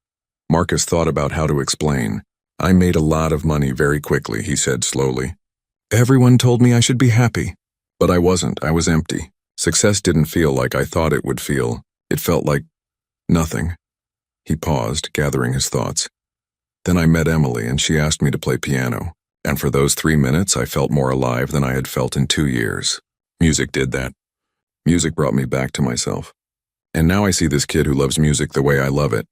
Marcus thought about how to explain. I made a lot of money very quickly, he said slowly. Everyone told me I should be happy. But I wasn't. I was empty. Success didn't feel like I thought it would feel. It felt like nothing. He paused, gathering his thoughts. Then I met Emily and she asked me to play piano. And for those 3 minutes, I felt more alive than I had felt in 2 years. Music did that. Music brought me back to myself. And now I see this kid who loves music the way I love it.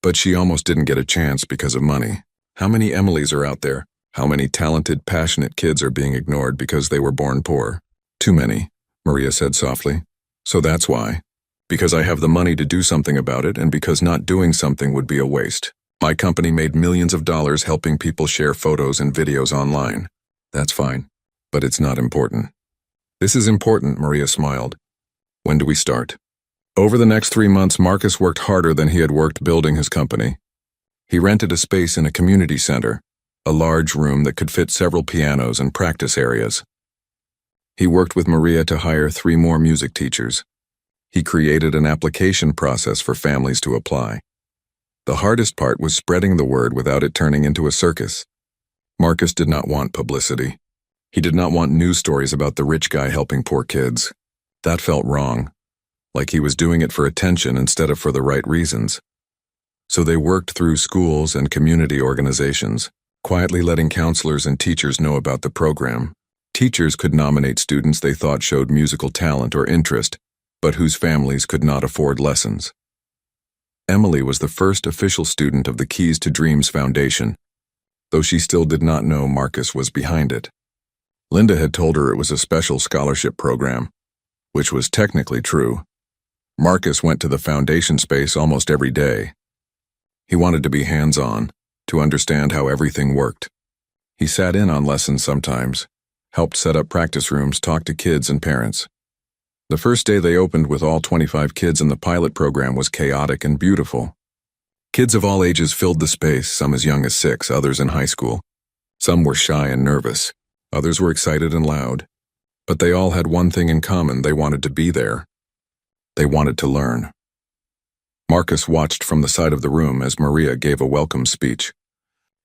But she almost didn't get a chance because of money. How many Emilys are out there? How many talented, passionate kids are being ignored because they were born poor? Too many, Maria said softly. So that's why. Because I have the money to do something about it, and because not doing something would be a waste. My company made millions of dollars helping people share photos and videos online. That's fine, but it's not important. This is important, Maria smiled. When do we start? Over the next 3 months, Marcus worked harder than he had worked building his company. He rented a space in a community center, a large room that could fit several pianos and practice areas. He worked with Maria to hire 3 more music teachers. He created an application process for families to apply. The hardest part was spreading the word without it turning into a circus. Marcus did not want publicity. He did not want news stories about the rich guy helping poor kids. That felt wrong, like he was doing it for attention instead of for the right reasons. So they worked through schools and community organizations, quietly letting counselors and teachers know about the program. Teachers could nominate students they thought showed musical talent or interest, but whose families could not afford lessons. Emily was the first official student of the Keys to Dreams Foundation, though she still did not know Marcus was behind it. Linda had told her it was a special scholarship program, which was technically true. Marcus went to the foundation space almost every day. He wanted to be hands-on, to understand how everything worked. He sat in on lessons sometimes, helped set up practice rooms, talked to kids and parents. The first day they opened with all 25 kids in the pilot program was chaotic and beautiful. Kids of all ages filled the space, some as young as 6, others in high school. Some were shy and nervous, others were excited and loud. But they all had one thing in common: they wanted to be there. They wanted to learn. Marcus watched from the side of the room as Maria gave a welcome speech.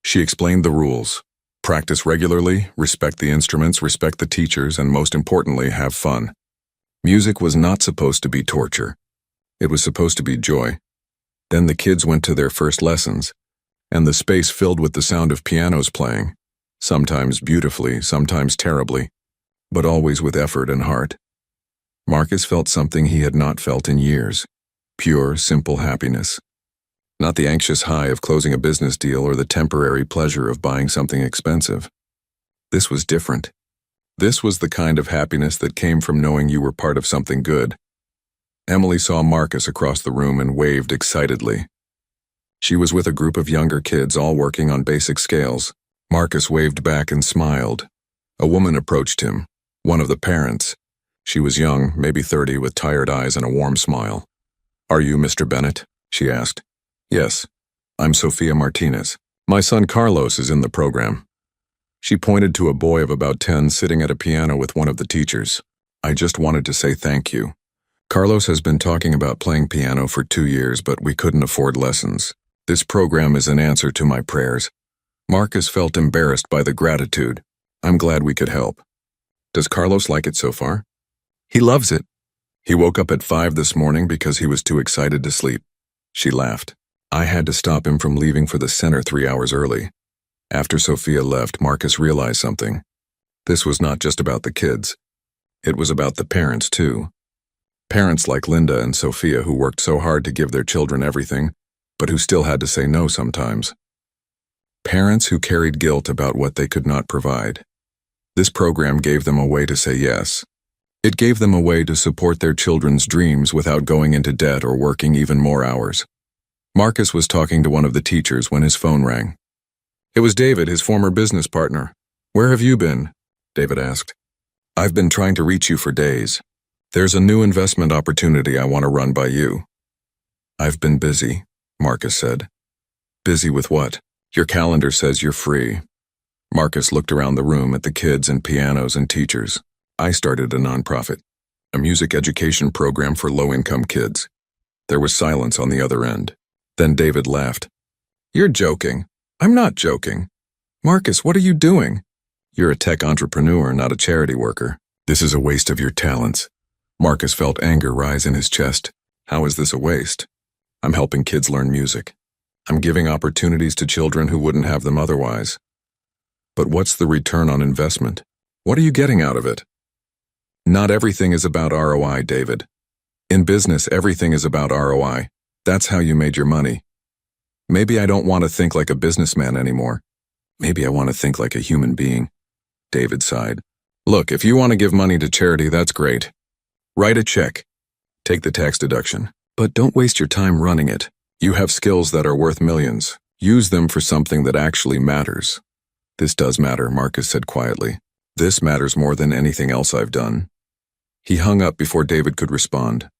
She explained the rules. Practice regularly, respect the instruments, respect the teachers, and most importantly, have fun. Music was not supposed to be torture. It was supposed to be joy. Then the kids went to their first lessons, and the space filled with the sound of pianos playing, sometimes beautifully, sometimes terribly, but always with effort and heart. Marcus felt something he had not felt in years: pure, simple happiness. Not the anxious high of closing a business deal or the temporary pleasure of buying something expensive. This was different. This was the kind of happiness that came from knowing you were part of something good. Emily saw Marcus across the room and waved excitedly. She was with a group of younger kids, all working on basic scales. Marcus waved back and smiled. A woman approached him, one of the parents. She was young, maybe 30, with tired eyes and a warm smile. "Are you Mr. Bennett?" she asked. "Yes, I'm Sophia Martinez. My son Carlos is in the program." She pointed to a boy of about 10 sitting at a piano with one of the teachers. "I just wanted to say thank you. Carlos has been talking about playing piano for 2 years, but we couldn't afford lessons. This program is an answer to my prayers." Marcus felt embarrassed by the gratitude. "I'm glad we could help." "Does Carlos like it so far?" "He loves it. He woke up at 5 this morning because he was too excited to sleep." She laughed. "I had to stop him from leaving for the center 3 hours early." After Sophia left, Marcus realized something. This was not just about the kids. It was about the parents, too. Parents like Linda and Sophia who worked so hard to give their children everything, but who still had to say no sometimes. Parents who carried guilt about what they could not provide. This program gave them a way to say yes. It gave them a way to support their children's dreams without going into debt or working even more hours. Marcus was talking to one of the teachers when his phone rang. It was David, his former business partner. "Where have you been?" David asked. "I've been trying to reach you for days. There's a new investment opportunity I want to run by you." "I've been busy," Marcus said. "Busy with what? Your calendar says you're free." Marcus looked around the room at the kids and pianos and teachers. "I started a nonprofit, a music education program for low-income kids." There was silence on the other end. Then David laughed. "You're joking." "I'm not joking." "Marcus, what are you doing?" "You're a tech entrepreneur, not a charity worker. This is a waste of your talents." Marcus felt anger rise in his chest. "How is this a waste? I'm helping kids learn music. I'm giving opportunities to children who wouldn't have them otherwise. But what's the return on investment? What are you getting out of it?" "Not everything is about ROI, David. In business, everything is about ROI. That's how you made your money. Maybe I don't want to think like a businessman anymore. Maybe I want to think like a human being." David sighed. "Look, if you want to give money to charity, that's great. Write a check. Take the tax deduction. But don't waste your time running it. You have skills that are worth millions. Use them for something that actually matters." "This does matter," Marcus said quietly. "This matters more than anything else I've done." He hung up before David could respond.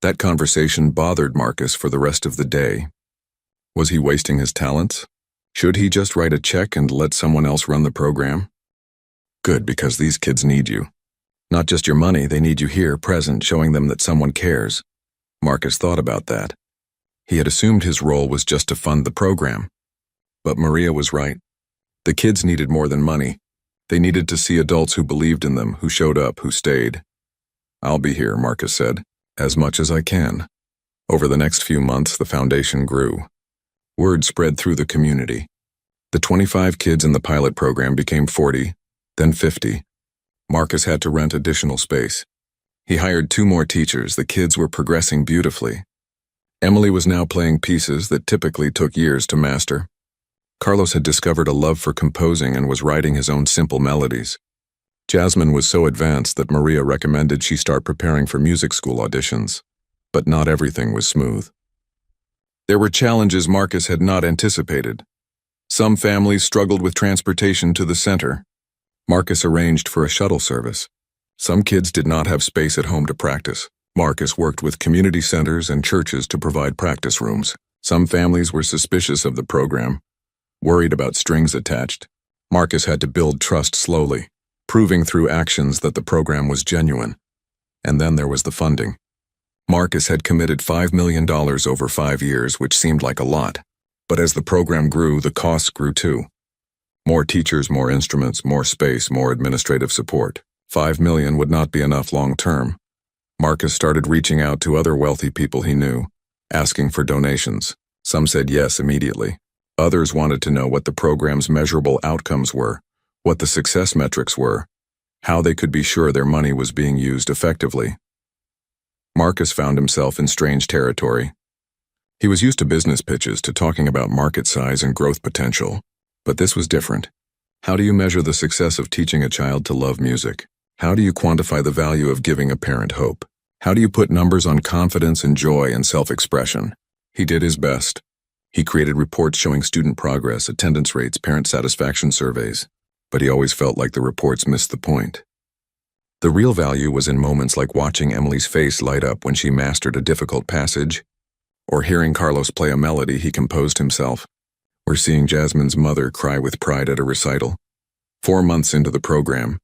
That conversation bothered Marcus for the rest of the day. Was he wasting his talents? Should he just write a check and let someone else run the program? Good, because these kids need you. Not just your money, they need you here, present, showing them that someone cares. Marcus thought about that. He had assumed his role was just to fund the program. But Maria was right. The kids needed more than money. They needed to see adults who believed in them, who showed up, who stayed. "I'll be here," Marcus said, "as much as I can." Over the next few months, the foundation grew. Word spread through the community. The 25 kids in the pilot program became 40, then 50. Marcus had to rent additional space. He hired 2 more teachers. The kids were progressing beautifully. Emily was now playing pieces that typically took years to master. Carlos had discovered a love for composing and was writing his own simple melodies. Jasmine was so advanced that Maria recommended she start preparing for music school auditions. But not everything was smooth. There were challenges Marcus had not anticipated. Some families struggled with transportation to the center. Marcus arranged for a shuttle service. Some kids did not have space at home to practice. Marcus worked with community centers and churches to provide practice rooms. Some families were suspicious of the program, worried about strings attached. Marcus had to build trust slowly, proving through actions that the program was genuine. And then there was the funding. Marcus had committed $5 million over 5 years, which seemed like a lot. But as the program grew, the costs grew too. More teachers, more instruments, more space, more administrative support. $5 million would not be enough long term. Marcus started reaching out to other wealthy people he knew, asking for donations. Some said yes immediately. Others wanted to know what the program's measurable outcomes were, what the success metrics were, how they could be sure their money was being used effectively. Marcus found himself in strange territory. He was used to business pitches, to talking about market size and growth potential. But this was different. How do you measure the success of teaching a child to love music? How do you quantify the value of giving a parent hope? How do you put numbers on confidence and joy and self-expression? He did his best. He created reports showing student progress, attendance rates, parent satisfaction surveys. But he always felt like the reports missed the point. The real value was in moments like watching Emily's face light up when she mastered a difficult passage, or hearing Carlos play a melody he composed himself, or seeing Jasmine's mother cry with pride at a recital. 4 months into the program,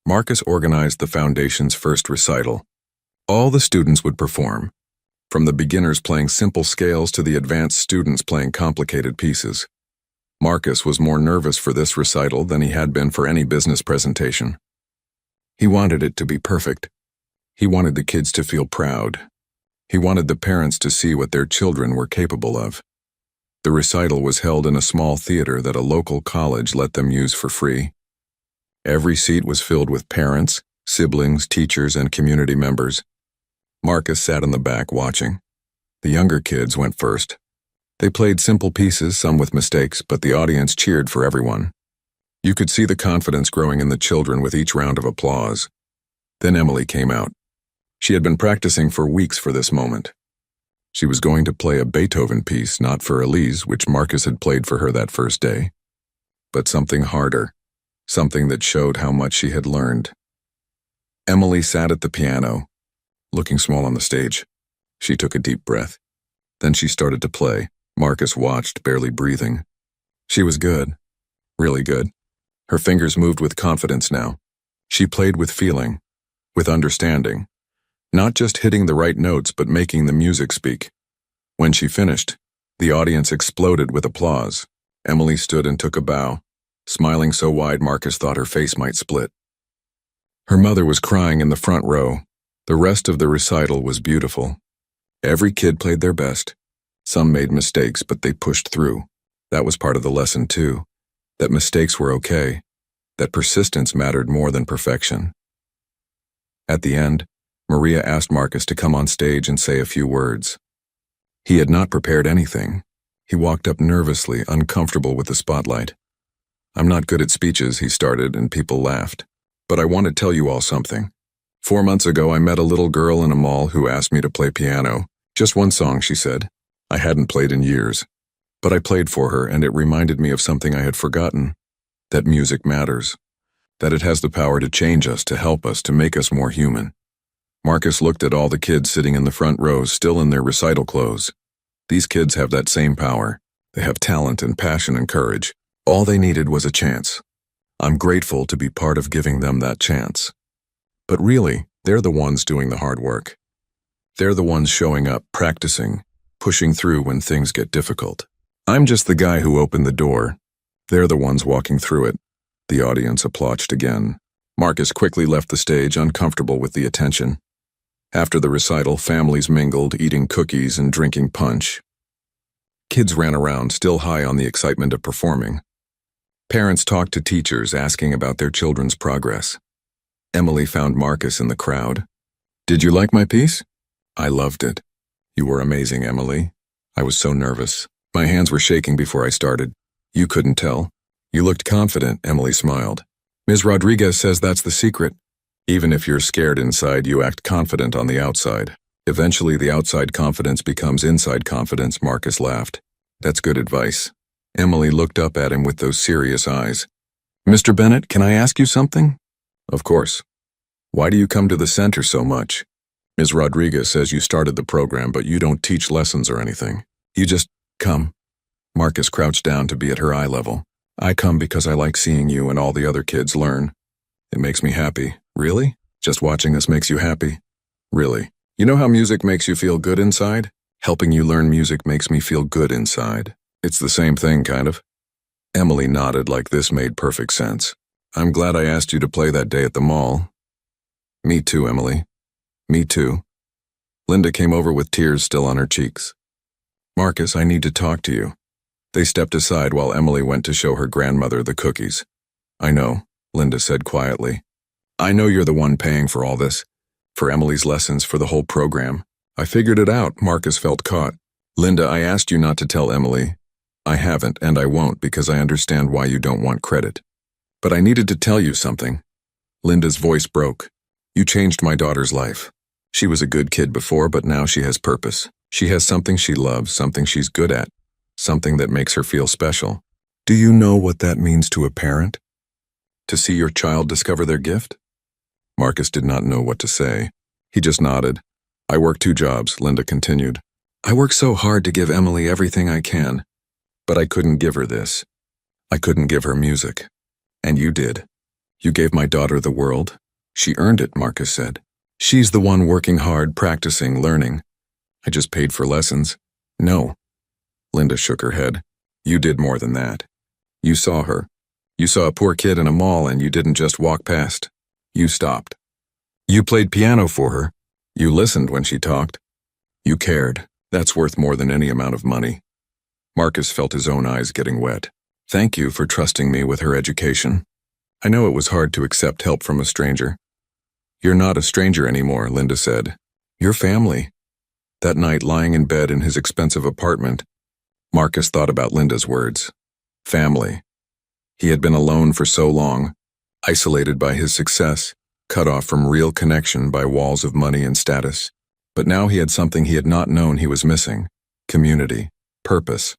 Marcus organized the foundation's first recital. All the students would perform, from the beginners playing simple scales to the advanced students playing complicated pieces. Marcus was more nervous for this recital than he had been for any business presentation. He wanted it to be perfect. He wanted the kids to feel proud. He wanted the parents to see what their children were capable of. The recital was held in a small theater that a local college let them use for free. Every seat was filled with parents, siblings, teachers, and community members. Marcus sat in the back watching. The younger kids went first. They played simple pieces, some with mistakes, but the audience cheered for everyone. You could see the confidence growing in the children with each round of applause. Then Emily came out. She had been practicing for weeks for this moment. She was going to play a Beethoven piece, not for Elise, which Marcus had played for her that first day, but something harder, something that showed how much she had learned. Emily sat at the piano, looking small on the stage. She took a deep breath. Then she started to play. Marcus watched, barely breathing. She was good, really good. Her fingers moved with confidence now. She played with feeling, with understanding, not just hitting the right notes but making the music speak. When she finished, the audience exploded with applause. Emily stood and took a bow, smiling so wide Marcus thought her face might split. Her mother was crying in the front row. The rest of the recital was beautiful. Every kid played their best. Some made mistakes, but they pushed through. That was part of the lesson too, that mistakes were okay, that persistence mattered more than perfection. At the end, Maria asked Marcus to come on stage and say a few words. He had not prepared anything. He walked up nervously, uncomfortable with the spotlight. "I'm not good at speeches," he started, and people laughed. "But I want to tell you all something. 4 months ago, I met a little girl in a mall who asked me to play piano. Just one song," she said. "I hadn't played in years. But I played for her, and it reminded me of something I had forgotten. That music matters. That it has the power to change us, to help us, to make us more human." Marcus looked at all the kids sitting in the front rows, still in their recital clothes. These kids have that same power. They have talent and passion and courage. All they needed was a chance. I'm grateful to be part of giving them that chance. But really, they're the ones doing the hard work. They're the ones showing up, practicing, pushing through when things get difficult. I'm just the guy who opened the door. They're the ones walking through it. The audience applauded again. Marcus quickly left the stage, uncomfortable with the attention. After the recital, families mingled, eating cookies and drinking punch. Kids ran around, still high on the excitement of performing. Parents talked to teachers, asking about their children's progress. Emily found Marcus in the crowd. "Did you like my piece?" "I loved it." "You were amazing, Emily." "I was so nervous. My hands were shaking before I started." "You couldn't tell." "You looked confident," Emily smiled. "Ms. Rodriguez says that's the secret. Even if you're scared inside, you act confident on the outside. Eventually, the outside confidence becomes inside confidence," Marcus laughed. "That's good advice." Emily looked up at him with those serious eyes. "Mr. Bennett, can I ask you something?" "Of course." "Why do you come to the center so much? Ms. Rodriguez says you started the program, but you don't teach lessons or anything. You just come." Marcus crouched down to be at her eye level. "I come because I like seeing you and all the other kids learn. It makes me happy." "Really? Just watching us makes you happy?" "Really. You know how music makes you feel good inside? Helping you learn music makes me feel good inside. It's the same thing, kind of." Emily nodded like this made perfect sense. "I'm glad I asked you to play that day at the mall." "Me too, Emily. Me too." Linda came over with tears still on her cheeks. "Marcus, I need to talk to you." They stepped aside while Emily went to show her grandmother the cookies. "I know," Linda said quietly. "I know you're the one paying for all this. For Emily's lessons, for the whole program. I figured it out." Marcus felt caught. "Linda, I asked you not to tell Emily. I haven't, and I won't, because I understand why you don't want credit. But I needed to tell you something." Linda's voice broke. "You changed my daughter's life. She was a good kid before, but now she has purpose. She has something she loves, something she's good at, something that makes her feel special. Do you know what that means to a parent? To see your child discover their gift?" Marcus did not know what to say. He just nodded. "I work 2 jobs," Linda continued. "I work so hard to give Emily everything I can, but I couldn't give her this. I couldn't give her music. And you did. You gave my daughter the world. She earned it," Marcus said. "She's the one working hard, practicing, learning. I just paid for lessons." "No." Linda shook her head. "You did more than that. You saw her. You saw a poor kid in a mall and you didn't just walk past. You stopped. You played piano for her. You listened when she talked. You cared. That's worth more than any amount of money." Marcus felt his own eyes getting wet. "Thank you for trusting me with her education. I know it was hard to accept help from a stranger." "You're not a stranger anymore," Linda said. "You're family." That night, lying in bed in his expensive apartment, Marcus thought about Linda's words. Family. He had been alone for so long, isolated by his success, cut off from real connection by walls of money and status. But now he had something he had not known he was missing: community, purpose,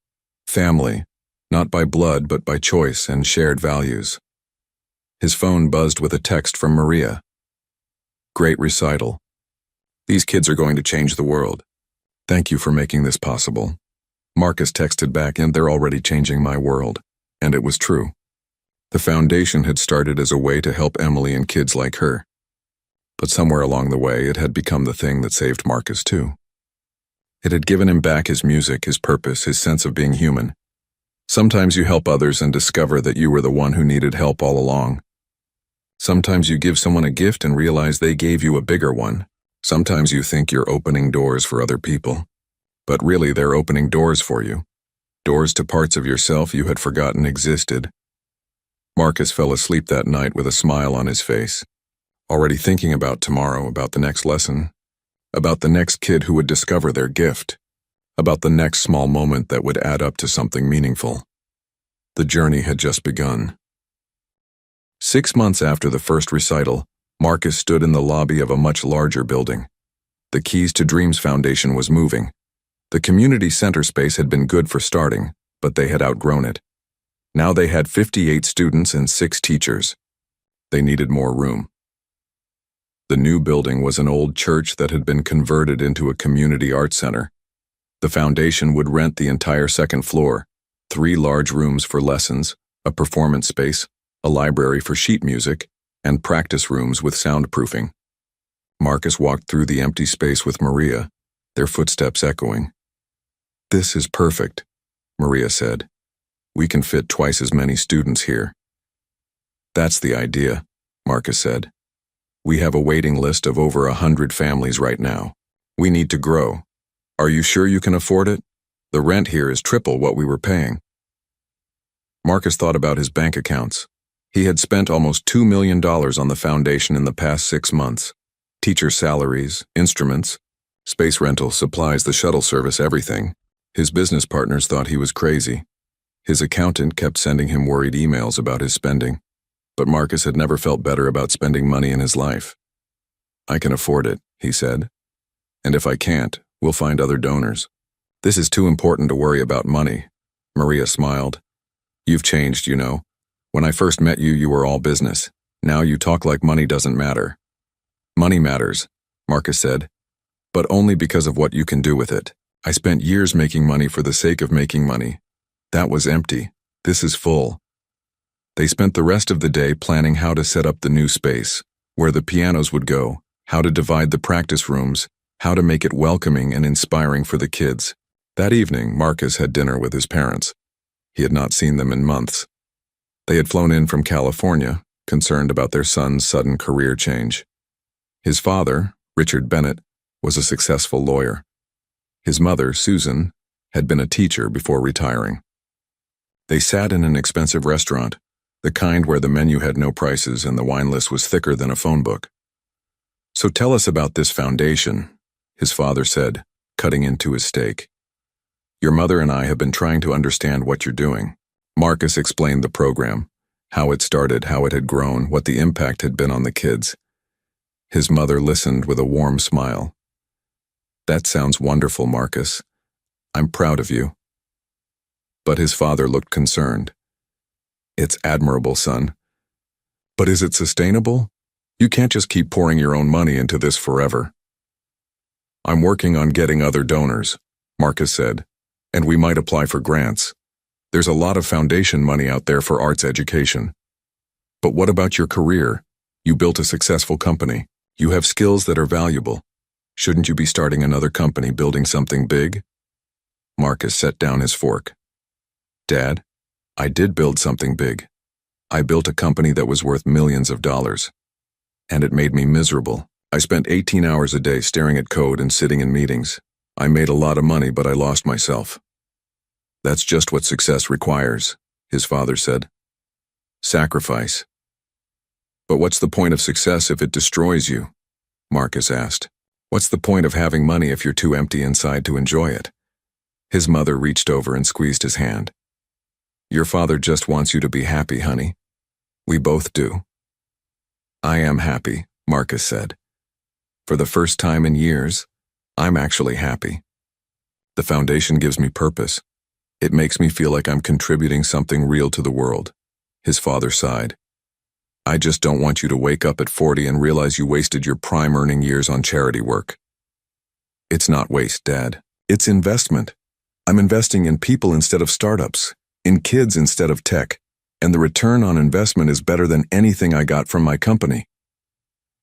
family, not by blood but by choice and shared values. His phone buzzed with a text from Maria. Great recital. These kids are going to change the world. Thank you for making this possible. Marcus texted back, and they're already changing my world. And it was true. The foundation had started as a way to help Emily and kids like her. But somewhere along the way, it had become the thing that saved Marcus too. It had given him back his music, his purpose, his sense of being human. Sometimes you help others and discover that you were the one who needed help all along. Sometimes you give someone a gift and realize they gave you a bigger one. Sometimes you think you're opening doors for other people, but really they're opening doors for you. Doors to parts of yourself you had forgotten existed. Marcus fell asleep that night with a smile on his face, already thinking about tomorrow, about the next lesson, about the next kid who would discover their gift, about the next small moment that would add up to something meaningful. The journey had just begun. 6 months after the first recital, Marcus stood in the lobby of a much larger building. The Keys to Dreams Foundation was moving. The community center space had been good for starting, but they had outgrown it. Now they had 58 students and 6 teachers. They needed more room. The new building was an old church that had been converted into a community art center. The foundation would rent the entire second floor, 3 large rooms for lessons, a performance space, a library for sheet music, and practice rooms with soundproofing. Marcus walked through the empty space with Maria, their footsteps echoing. "This is perfect," Maria said. "We can fit twice as many students here." "That's the idea," Marcus said. "We have a waiting list of over 100 families right now. We need to grow. Are you sure you can afford it? The rent here is triple what we were paying." Marcus thought about his bank accounts. He had spent almost $2 million on the foundation in the past 6 months. Teacher salaries, instruments, space rental, supplies, the shuttle service, everything. His business partners thought he was crazy. His accountant kept sending him worried emails about his spending. But Marcus had never felt better about spending money in his life. "I can afford it," he said. "And if I can't, we'll find other donors. This is too important to worry about money." Maria smiled. "You've changed, you know. When I first met you, you were all business. Now you talk like money doesn't matter." "Money matters," Marcus said, "but only because of what you can do with it. I spent years making money for the sake of making money. That was empty. This is full." They spent the rest of the day planning how to set up the new space, where the pianos would go, how to divide the practice rooms, how to make it welcoming and inspiring for the kids. That evening, Marcus had dinner with his parents. He had not seen them in months. They had flown in from California, concerned about their son's sudden career change. His father, Richard Bennett, was a successful lawyer. His mother, Susan, had been a teacher before retiring. They sat in an expensive restaurant, the kind where the menu had no prices and the wine list was thicker than a phone book. "So tell us about this foundation," his father said, cutting into his steak. "Your mother and I have been trying to understand what you're doing." Marcus explained the program, how it started, how it had grown, what the impact had been on the kids. His mother listened with a warm smile. "That sounds wonderful, Marcus. I'm proud of you." But his father looked concerned. "It's admirable, son. But is it sustainable? You can't just keep pouring your own money into this forever." "I'm working on getting other donors," Marcus said, "and we might apply for grants. There's a lot of foundation money out there for arts education. But what about your career? You built a successful company. You have skills that are valuable. Shouldn't you be starting another company, building something big?" Marcus set down his fork. "Dad, I did build something big. I built a company that was worth millions of dollars. And it made me miserable. I spent 18 hours a day staring at code and sitting in meetings. I made a lot of money, but I lost myself." "That's just what success requires," his father said. "Sacrifice." "But what's the point of success if it destroys you?" Marcus asked. "What's the point of having money if you're too empty inside to enjoy it?" His mother reached over and squeezed his hand. Your father just wants you to be happy, honey. We both do. I am happy, Marcus said. For the first time in years, I'm actually happy. The foundation gives me purpose. It makes me feel like I'm contributing something real to the world. His father sighed. I just don't want you to wake up at 40 and realize you wasted your prime earning years on charity work. It's not waste, Dad. It's investment. I'm investing in people instead of startups, in kids instead of tech, and the return on investment is better than anything I got from my company.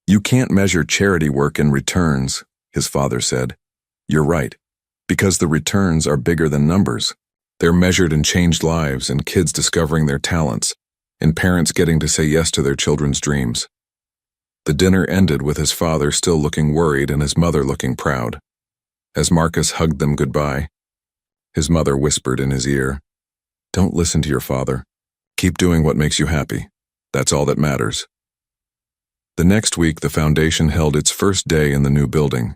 You can't measure charity work in returns, his father said. You're right, because the returns are bigger than numbers. They're measured in changed lives and kids discovering their talents, and parents getting to say yes to their children's dreams. The dinner ended with his father still looking worried and his mother looking proud. As Marcus hugged them goodbye, his mother whispered in his ear, Don't listen to your father. Keep doing what makes you happy. That's all that matters. The next week, the foundation held its first day in the new building.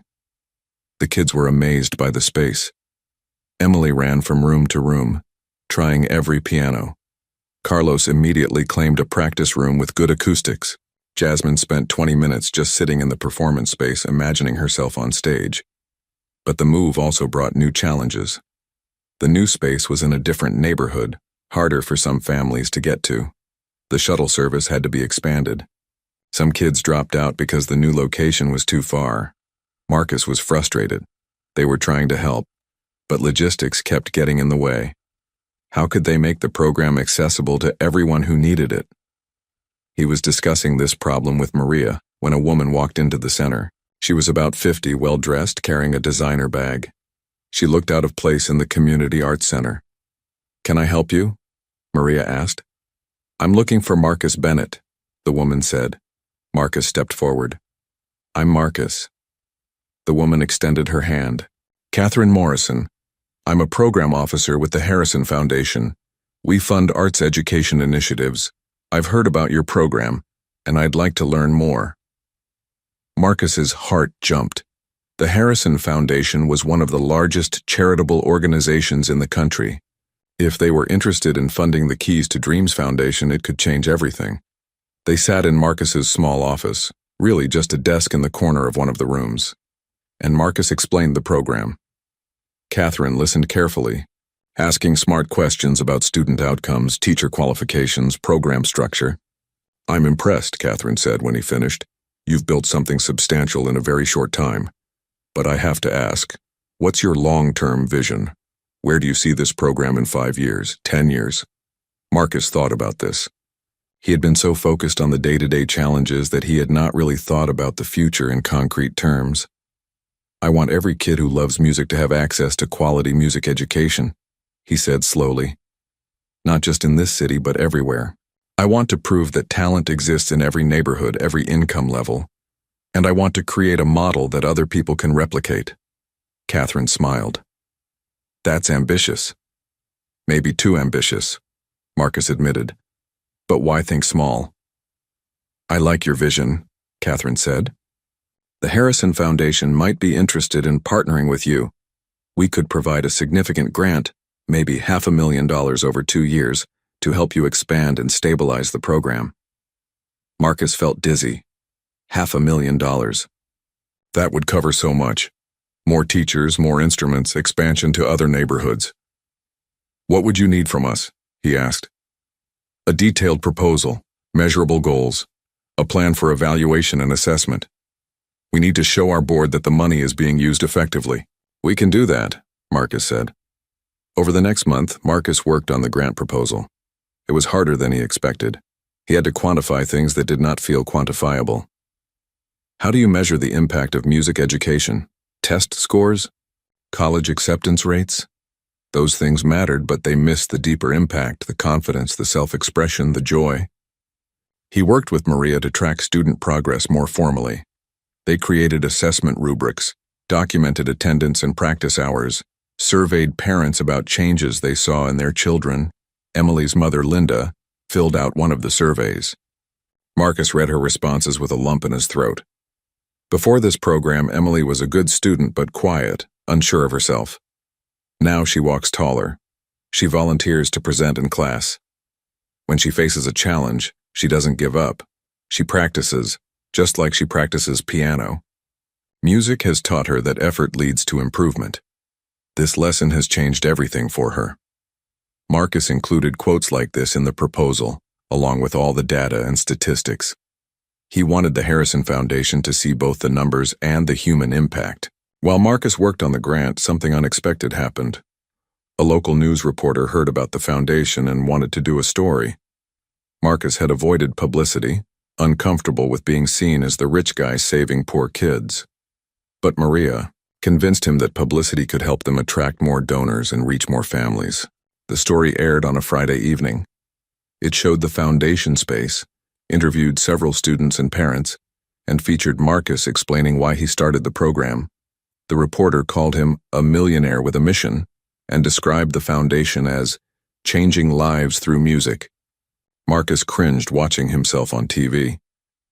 The kids were amazed by the space. Emily ran from room to room, trying every piano. Carlos immediately claimed a practice room with good acoustics. Jasmine spent 20 minutes just sitting in the performance space, imagining herself on stage. But the move also brought new challenges. The new space was in a different neighborhood, harder for some families to get to. The shuttle service had to be expanded. Some kids dropped out because the new location was too far. Marcus was frustrated. They were trying to help, but logistics kept getting in the way. How could they make the program accessible to everyone who needed it? He was discussing this problem with Maria when a woman walked into the center. She was about 50, well-dressed, carrying a designer bag. She looked out of place in the community arts center. Can I help you? Maria asked. I'm looking for Marcus Bennett, the woman said. Marcus stepped forward. I'm Marcus. The woman extended her hand. Catherine Morrison. I'm a program officer with the Harrison Foundation. We fund arts education initiatives. I've heard about your program, and I'd like to learn more. Marcus's heart jumped. The Harrison Foundation was one of the largest charitable organizations in the country. If they were interested in funding the Keys to Dreams Foundation, it could change everything. They sat in Marcus's small office, really just a desk in the corner of one of the rooms. And Marcus explained the program. Catherine listened carefully, asking smart questions about student outcomes, teacher qualifications, program structure. I'm impressed, Catherine said when he finished. You've built something substantial in a very short time. But I have to ask, what's your long-term vision? Where do you see this program in 5 years, 10 years? Marcus thought about this. He had been so focused on the day-to-day challenges that he had not really thought about the future in concrete terms. I want every kid who loves music to have access to quality music education, he said slowly. Not just in this city, but everywhere. I want to prove that talent exists in every neighborhood, every income level. And I want to create a model that other people can replicate. Catherine smiled. That's ambitious. Maybe too ambitious, Marcus admitted. But why think small? I like your vision, Catherine said. The Harrison Foundation might be interested in partnering with you. We could provide a significant grant, maybe $500,000 over 2 years, to help you expand and stabilize the program. Marcus felt dizzy. $500,000. That would cover so much. More teachers, more instruments, expansion to other neighborhoods. What would you need from us? He asked. A detailed proposal, measurable goals, a plan for evaluation and assessment. We need to show our board that the money is being used effectively. We can do that, Marcus said. Over the next month, Marcus worked on the grant proposal. It was harder than he expected. He had to quantify things that did not feel quantifiable. How do you measure the impact of music education? Test scores? College acceptance rates? Those things mattered, but they missed the deeper impact, the confidence, the self-expression, the joy. He worked with Maria to track student progress more formally. They created assessment rubrics, documented attendance and practice hours, surveyed parents about changes they saw in their children. Emily's mother, Linda, filled out one of the surveys. Marcus read her responses with a lump in his throat. Before this program, Emily was a good student but quiet, unsure of herself. Now she walks taller. She volunteers to present in class. When she faces a challenge, she doesn't give up. She practices, just like she practices piano. Music has taught her that effort leads to improvement. This lesson has changed everything for her. Marcus included quotes like this in the proposal, along with all the data and statistics. He wanted the Harrison Foundation to see both the numbers and the human impact. While Marcus worked on the grant, something unexpected happened. A local news reporter heard about the foundation and wanted to do a story. Marcus had avoided publicity, uncomfortable with being seen as the rich guy saving poor kids. But Maria convinced him that publicity could help them attract more donors and reach more families. The story aired on a Friday evening. It showed the foundation space, interviewed several students and parents, and featured Marcus explaining why he started the program. The reporter called him a millionaire with a mission and described the foundation as changing lives through music. Marcus cringed watching himself on TV.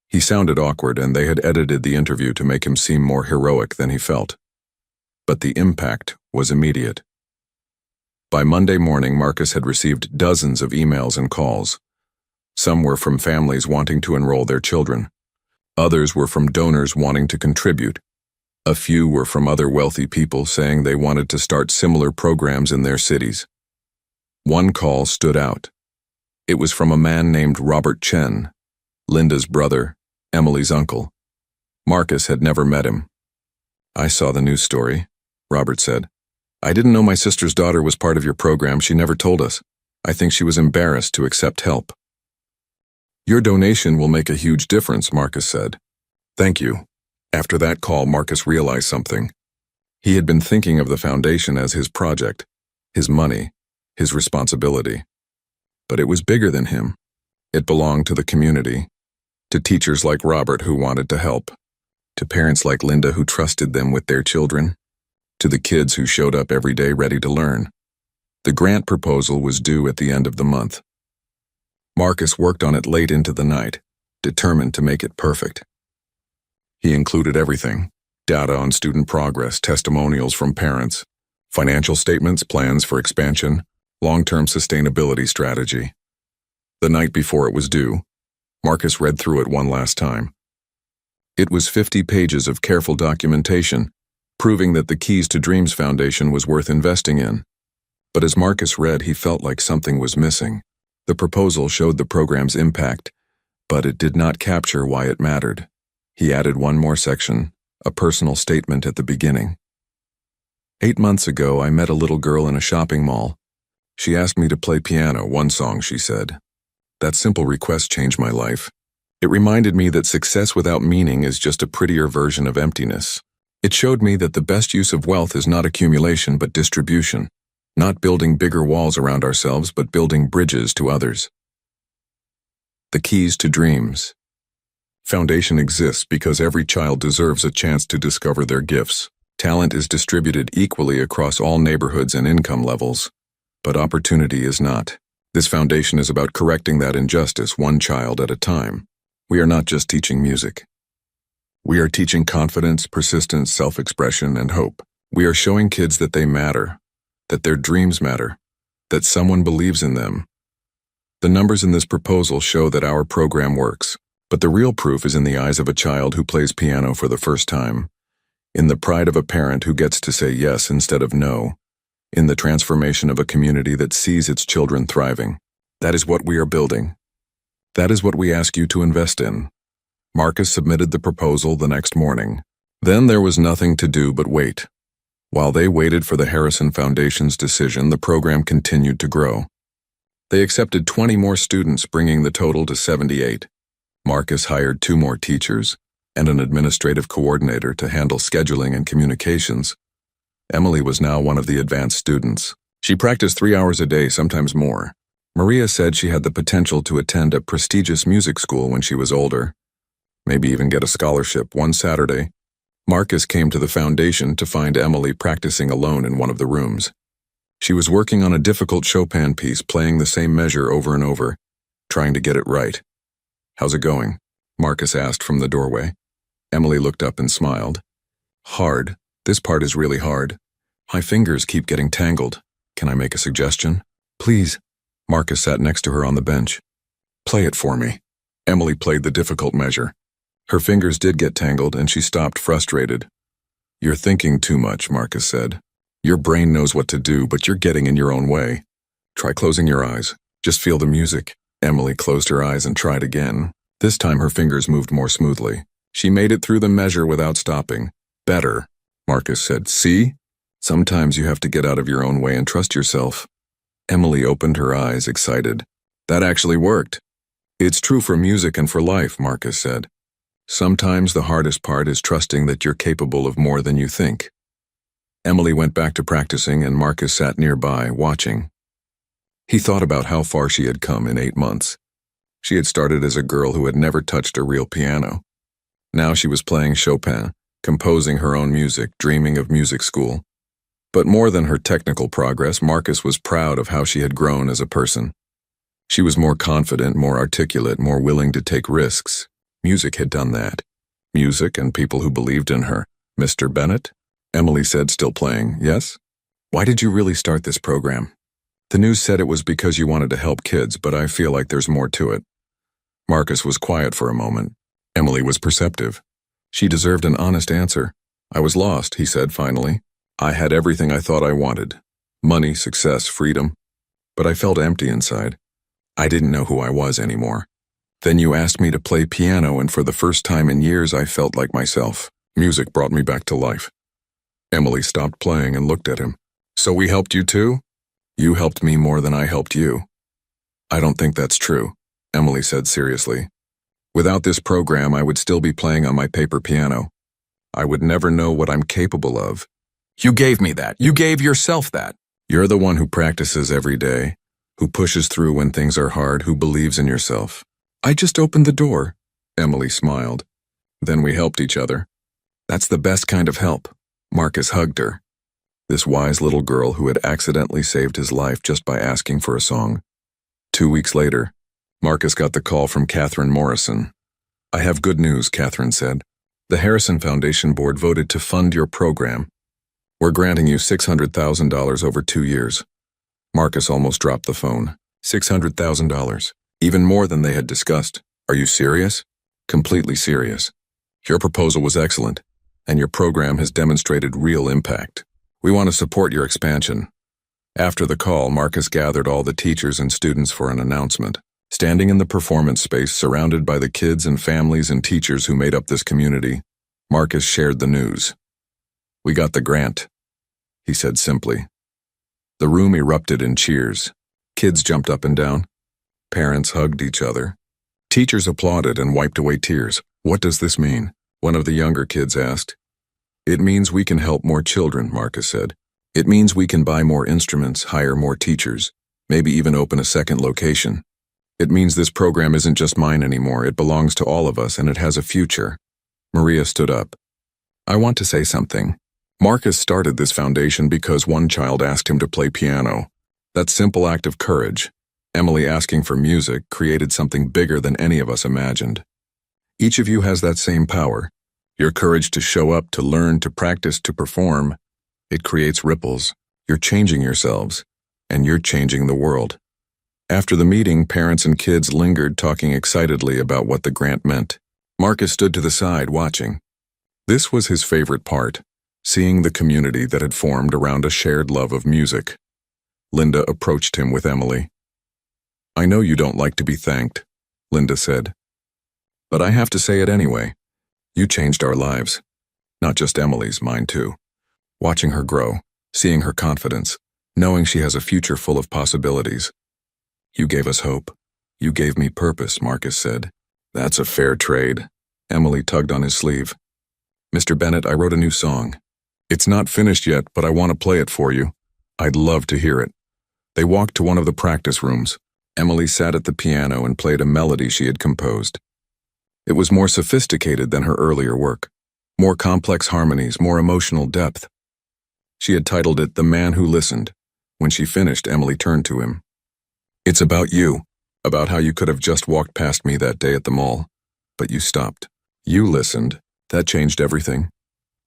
He sounded awkward, and they had edited the interview to make him seem more heroic than he felt. But the impact was immediate. By Monday morning, Marcus had received dozens of emails and calls. Some were from families wanting to enroll their children. Others were from donors wanting to contribute. A few were from other wealthy people saying they wanted to start similar programs in their cities. One call stood out. It was from a man named Robert Chen, Linda's brother, Emily's uncle. Marcus had never met him. "I saw the news story," Robert said. "I didn't know my sister's daughter was part of your program. She never told us. I think she was embarrassed to accept help." "Your donation will make a huge difference," Marcus said. "Thank you." After that call, Marcus realized something. He had been thinking of the foundation as his project, his money, his responsibility. But it was bigger than him. It belonged to the community, to teachers like Robert who wanted to help, to parents like Linda who trusted them with their children, to the kids who showed up every day ready to learn. The grant proposal was due at the end of the month. Marcus worked on it late into the night, determined to make it perfect. He included everything: data on student progress, testimonials from parents, financial statements, plans for expansion, long-term sustainability strategy. The night before it was due, Marcus read through it one last time. It was 50 pages of careful documentation, proving that the Keys to Dreams Foundation was worth investing in. But as Marcus read, he felt like something was missing. The proposal showed the program's impact, but it did not capture why it mattered. He added one more section, a personal statement at the beginning. "8 months ago, I met a little girl in a shopping mall. She asked me to play piano, one song, she said. That simple request changed my life. It reminded me that success without meaning is just a prettier version of emptiness. It showed me that the best use of wealth is not accumulation but distribution, not building bigger walls around ourselves but building bridges to others." The Keys to Dreams Foundation exists because every child deserves a chance to discover their gifts. Talent is distributed equally across all neighborhoods and income levels, but opportunity is not. This foundation is about correcting that injustice one child at a time. We are not just teaching music. We are teaching confidence, persistence, self-expression, and hope. We are showing kids that they matter, that their dreams matter, that someone believes in them. The numbers in this proposal show that our program works, but the real proof is in the eyes of a child who plays piano for the first time, in the pride of a parent who gets to say yes instead of no, in the transformation of a community that sees its children thriving. That is what we are building. That is what we ask you to invest in. Marcus submitted the proposal the next morning. Then there was nothing to do but wait. While they waited for the Harrison Foundation's decision, the program continued to grow. They accepted 20 more students, bringing the total to 78. Marcus hired 2 more teachers and an administrative coordinator to handle scheduling and communications. Emily was now one of the advanced students. She practiced 3 hours a day, sometimes more. Maria said she had the potential to attend a prestigious music school when she was older, maybe even get a scholarship. One Saturday, Marcus came to the foundation to find Emily practicing alone in one of the rooms. She was working on a difficult Chopin piece, playing the same measure over and over, trying to get it right. "How's it going?" Marcus asked from the doorway. Emily looked up and smiled. "Hard. This part is really hard. My fingers keep getting tangled. Can I make a suggestion? Please. Marcus sat next to her on the bench. Play it for me. Emily played the difficult measure. Her fingers did get tangled and she stopped frustrated. You're thinking too much, Marcus said. Your brain knows what to do, but you're getting in your own way. Try closing your eyes. Just feel the music. Emily closed her eyes and tried again. This time her fingers moved more smoothly. She made it through the measure without stopping. Better, Marcus said. See? Sometimes you have to get out of your own way and trust yourself. Emily opened her eyes, excited. That actually worked. It's true for music and for life, Marcus said. Sometimes the hardest part is trusting that you're capable of more than you think. Emily went back to practicing and Marcus sat nearby, watching. He thought about how far she had come in 8 months. She had started as a girl who had never touched a real piano. Now she was playing Chopin, composing her own music, dreaming of music school. But more than her technical progress, Marcus was proud of how she had grown as a person. She was more confident, more articulate, more willing to take risks. Music had done that. Music and people who believed in her. Mr. Bennett? Emily said, still playing. Yes? Why did you really start this program? The news said it was because you wanted to help kids, but I feel like there's more to it. Marcus was quiet for a moment. Emily was perceptive. She deserved an honest answer. I was lost, he said finally. I had everything I thought I wanted. Money, success, freedom. But I felt empty inside. I didn't know who I was anymore. Then you asked me to play piano, and for the first time in years I felt like myself. Music brought me back to life. Emily stopped playing and looked at him. So we helped you too? You helped me more than I helped you. I don't think that's true, Emily said seriously. Without this program, I would still be playing on my paper piano. I would never know what I'm capable of. You gave me that. You gave yourself that. You're the one who practices every day, who pushes through when things are hard, who believes in yourself. I just opened the door. Emily smiled. Then we helped each other. That's the best kind of help. Marcus hugged her. This wise little girl who had accidentally saved his life just by asking for a song. 2 weeks later, Marcus got the call from Catherine Morrison. I have good news, Catherine said. The Harrison Foundation Board voted to fund your program. We're granting you $600,000 over 2 years. Marcus almost dropped the phone. $600,000. Even more than they had discussed. Are you serious? Completely serious. Your proposal was excellent, and your program has demonstrated real impact. We want to support your expansion. After the call, Marcus gathered all the teachers and students for an announcement. Standing in the performance space, surrounded by the kids and families and teachers who made up this community, Marcus shared the news. We got the grant, he said simply. The room erupted in cheers. Kids jumped up and down. Parents hugged each other. Teachers applauded and wiped away tears. What does this mean? One of the younger kids asked. It means we can help more children, Marcus said. It means we can buy more instruments, hire more teachers, maybe even open a second location. It means this program isn't just mine anymore. It belongs to all of us, and it has a future. Maria stood up. I want to say something. Marcus started this foundation because one child asked him to play piano. That simple act of courage, Emily asking for music, created something bigger than any of us imagined. Each of you has that same power. Your courage to show up, to learn, to practice, to perform. It creates ripples. You're changing yourselves, and you're changing the world. After the meeting, parents and kids lingered, talking excitedly about what the grant meant. Marcus stood to the side, watching. This was his favorite part, seeing the community that had formed around a shared love of music. Linda approached him with Emily. I know you don't like to be thanked, Linda said. But I have to say it anyway. You changed our lives. Not just Emily's, mine too. Watching her grow, seeing her confidence, knowing she has a future full of possibilities. You gave us hope. You gave me purpose, Marcus said. That's a fair trade. Emily tugged on his sleeve. Mr. Bennett, I wrote a new song. It's not finished yet, but I want to play it for you. I'd love to hear it. They walked to one of the practice rooms. Emily sat at the piano and played a melody she had composed. It was more sophisticated than her earlier work. More complex harmonies, more emotional depth. She had titled it The Man Who Listened. When she finished, Emily turned to him. It's about you, about how you could have just walked past me that day at the mall. But you stopped. You listened. That changed everything.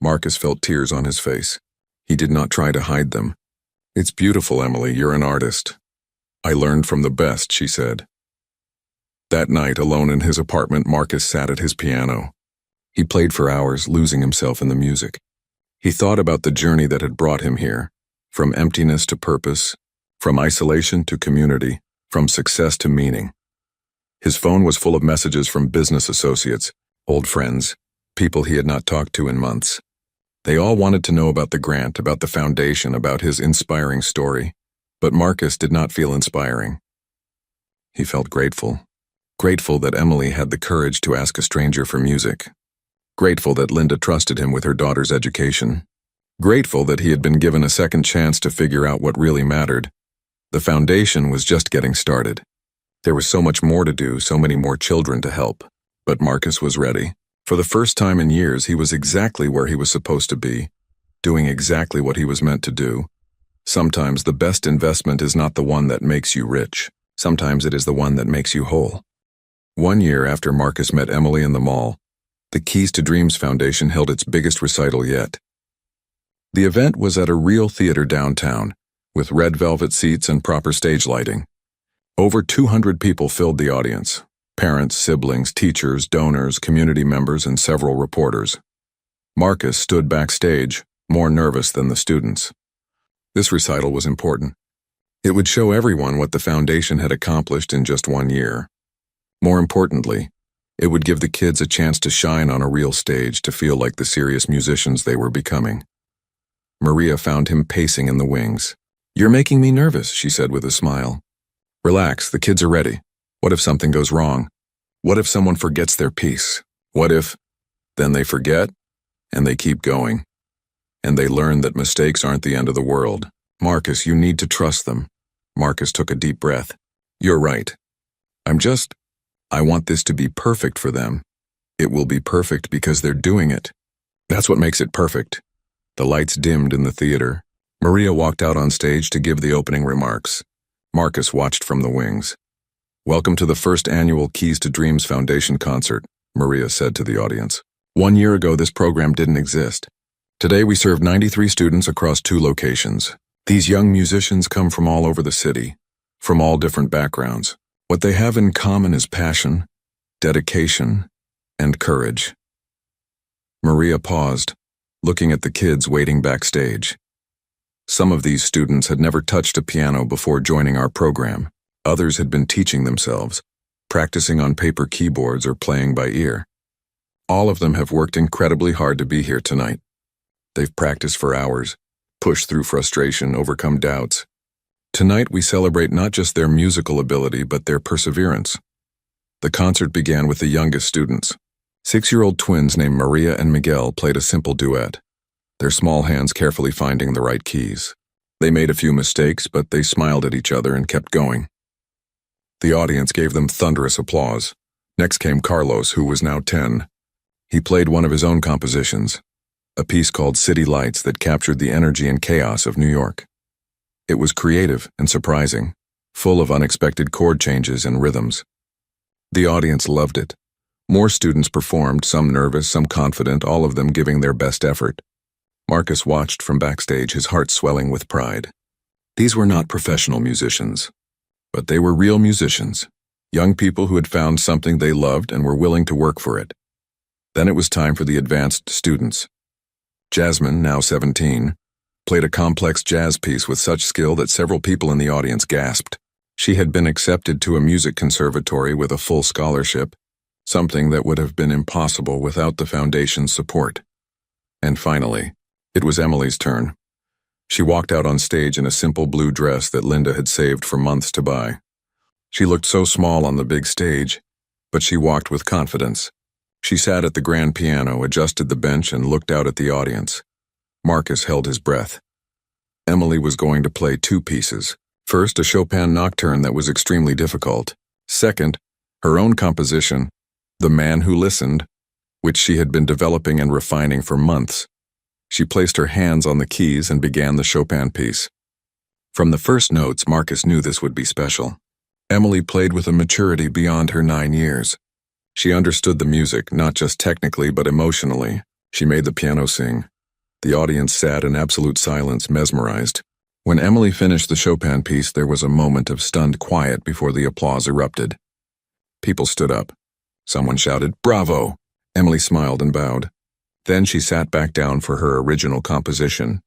Marcus felt tears on his face. He did not try to hide them. "It's beautiful, Emily, you're an artist." "I learned from the best," she said. That night, alone in his apartment, Marcus sat at his piano. He played for hours, losing himself in the music. He thought about the journey that had brought him here, from emptiness to purpose, from isolation to community, from success to meaning. His phone was full of messages from business associates, old friends, people he had not talked to in months. They all wanted to know about the grant, about the foundation, about his inspiring story. But Marcus did not feel inspiring. He felt grateful. Grateful that Emily had the courage to ask a stranger for music. Grateful that Linda trusted him with her daughter's education. Grateful that he had been given a second chance to figure out what really mattered. The foundation was just getting started. There was so much more to do, so many more children to help. But Marcus was ready. For the first time in years, he was exactly where he was supposed to be, doing exactly what he was meant to do. Sometimes the best investment is not the one that makes you rich. Sometimes it is the one that makes you whole. 1 year after Marcus met Emily in the mall, the Keys to Dreams Foundation held its biggest recital yet. The event was at a real theater downtown, with red velvet seats and proper stage lighting. Over 200 people filled the audience. Parents, siblings, teachers, donors, community members, and several reporters. Marcus stood backstage, more nervous than the students. This recital was important. It would show everyone what the foundation had accomplished in just 1 year. More importantly, it would give the kids a chance to shine on a real stage, to feel like the serious musicians they were becoming. Maria found him pacing in the wings. "You're making me nervous," she said with a smile. "Relax, the kids are ready. What if something goes wrong? What if someone forgets their piece? What if—" Then they forget, and they keep going. And they learn that mistakes aren't the end of the world. "Marcus, you need to trust them." Marcus took a deep breath. "You're right. I want this to be perfect for them. It will be perfect because they're doing it. That's what makes it perfect." The lights dimmed in the theater. Maria walked out on stage to give the opening remarks. Marcus watched from the wings. "Welcome to the first annual Keys to Dreams Foundation concert," Maria said to the audience. 1 year ago, this program didn't exist. Today, we serve 93 students across 2 locations. These young musicians come from all over the city, from all different backgrounds. What they have in common is passion, dedication, and courage. Maria paused, looking at the kids waiting backstage. Some of these students had never touched a piano before joining our program. Others had been teaching themselves, practicing on paper keyboards or playing by ear. All of them have worked incredibly hard to be here tonight. They've practiced for hours, pushed through frustration, overcome doubts. Tonight we celebrate not just their musical ability, but their perseverance. The concert began with the youngest students. 6-year-old twins named Maria and Miguel played a simple duet, their small hands carefully finding the right keys. They made a few mistakes, but they smiled at each other and kept going. The audience gave them thunderous applause. Next came Carlos, who was now 10. He played one of his own compositions, a piece called City Lights that captured the energy and chaos of New York. It was creative and surprising, full of unexpected chord changes and rhythms. The audience loved it. More students performed, some nervous, some confident, all of them giving their best effort. Marcus watched from backstage, his heart swelling with pride. These were not professional musicians, but they were real musicians, young people who had found something they loved and were willing to work for it. Then it was time for the advanced students. Jasmine, now 17, played a complex jazz piece with such skill that several people in the audience gasped. She had been accepted to a music conservatory with a full scholarship, something that would have been impossible without the foundation's support. And finally, it was Emily's turn. She walked out on stage in a simple blue dress that Linda had saved for months to buy. She looked so small on the big stage, but she walked with confidence. She sat at the grand piano, adjusted the bench, and looked out at the audience. Marcus held his breath. Emily was going to play 2 pieces. First, a Chopin nocturne that was extremely difficult. Second, her own composition, The Man Who Listened, which she had been developing and refining for months. She placed her hands on the keys and began the Chopin piece. From the first notes, Marcus knew this would be special. Emily played with a maturity beyond her 9 years. She understood the music, not just technically but emotionally. She made the piano sing. The audience sat in absolute silence, mesmerized. When Emily finished the Chopin piece, there was a moment of stunned quiet before the applause erupted. People stood up. Someone shouted, "Bravo!" Emily smiled and bowed. Then she sat back down for her original composition.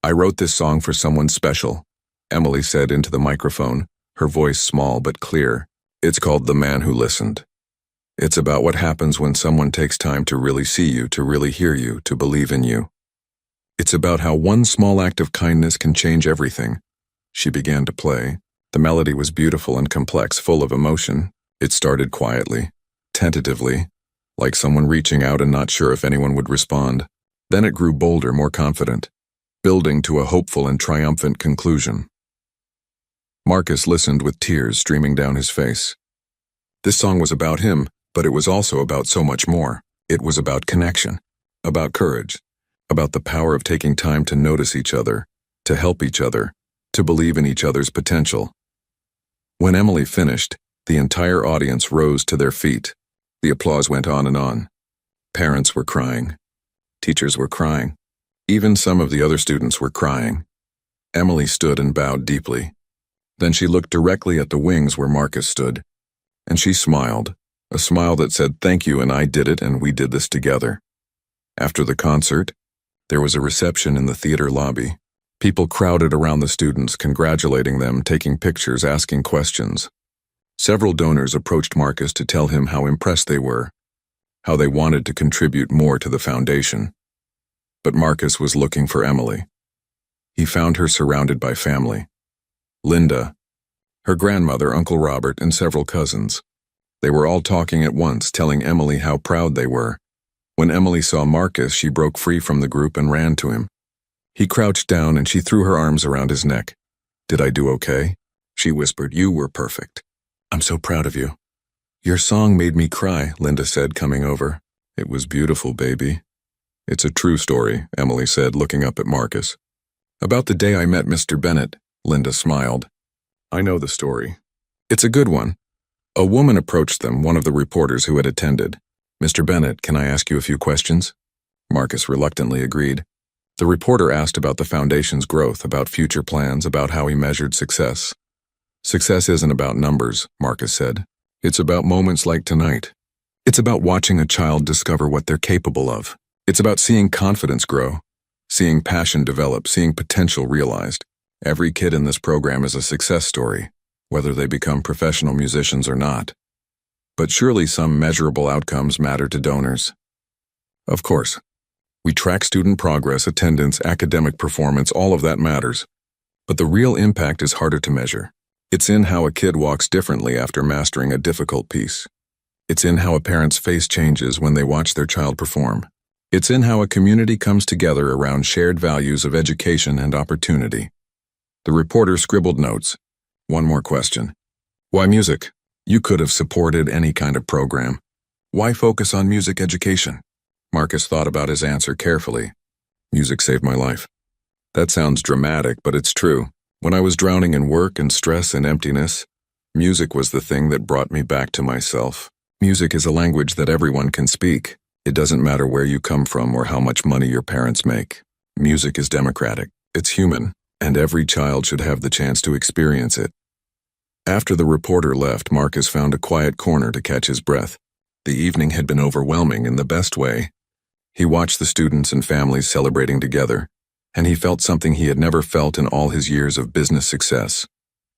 "I wrote this song for someone special," Emily said into the microphone, her voice small but clear. "It's called The Man Who Listened. It's about what happens when someone takes time to really see you, to really hear you, to believe in you. It's about how one small act of kindness can change everything." She began to play. The melody was beautiful and complex, full of emotion. It started quietly, tentatively, like someone reaching out and not sure if anyone would respond. Then it grew bolder, more confident, building to a hopeful and triumphant conclusion. Marcus listened with tears streaming down his face. This song was about him, but it was also about so much more. It was about connection, about courage, about the power of taking time to notice each other, to help each other, to believe in each other's potential. When Emily finished, the entire audience rose to their feet. The applause went on and on. Parents were crying. Teachers were crying. Even some of the other students were crying. Emily stood and bowed deeply. Then she looked directly at the wings where Marcus stood, and she smiled, a smile that said, "Thank you, and I did it, and we did this together." After the concert, there was a reception in the theater lobby. People crowded around the students, congratulating them, taking pictures, asking questions. Several donors approached Marcus to tell him how impressed they were, how they wanted to contribute more to the foundation. But Marcus was looking for Emily. He found her surrounded by family. Linda, her grandmother, Uncle Robert, and several cousins. They were all talking at once, telling Emily how proud they were. When Emily saw Marcus, she broke free from the group and ran to him. He crouched down and she threw her arms around his neck. "Did I do okay?" She whispered. "You were perfect. I'm so proud of you." "Your song made me cry," Linda said, coming over. "It was beautiful, baby." "It's a true story," Emily said, looking up at Marcus. "About the day I met Mr. Bennett," Linda smiled. "I know the story. It's a good one." A woman approached them, one of the reporters who had attended. "Mr. Bennett, can I ask you a few questions?" Marcus reluctantly agreed. The reporter asked about the foundation's growth, about future plans, about how he measured success. "Success isn't about numbers," Marcus said. "It's about moments like tonight. It's about watching a child discover what they're capable of. It's about seeing confidence grow, seeing passion develop, seeing potential realized. Every kid in this program is a success story, whether they become professional musicians or not. But surely some measurable outcomes matter to donors." "Of course. We track student progress, attendance, academic performance, all of that matters. But the real impact is harder to measure. It's in how a kid walks differently after mastering a difficult piece. It's in how a parent's face changes when they watch their child perform. It's in how a community comes together around shared values of education and opportunity." The reporter scribbled notes. "One more question. Why music? You could have supported any kind of program. Why focus on music education?" Marcus thought about his answer carefully. "Music saved my life." That sounds dramatic, but it's true. When I was drowning in work and stress and emptiness, music was the thing that brought me back to myself. Music is a language that everyone can speak. It doesn't matter where you come from or how much money your parents make. Music is democratic. It's human, and every child should have the chance to experience it. After the reporter left, Marcus found a quiet corner to catch his breath. The evening had been overwhelming in the best way. He watched the students and families celebrating together, and he felt something he had never felt in all his years of business success: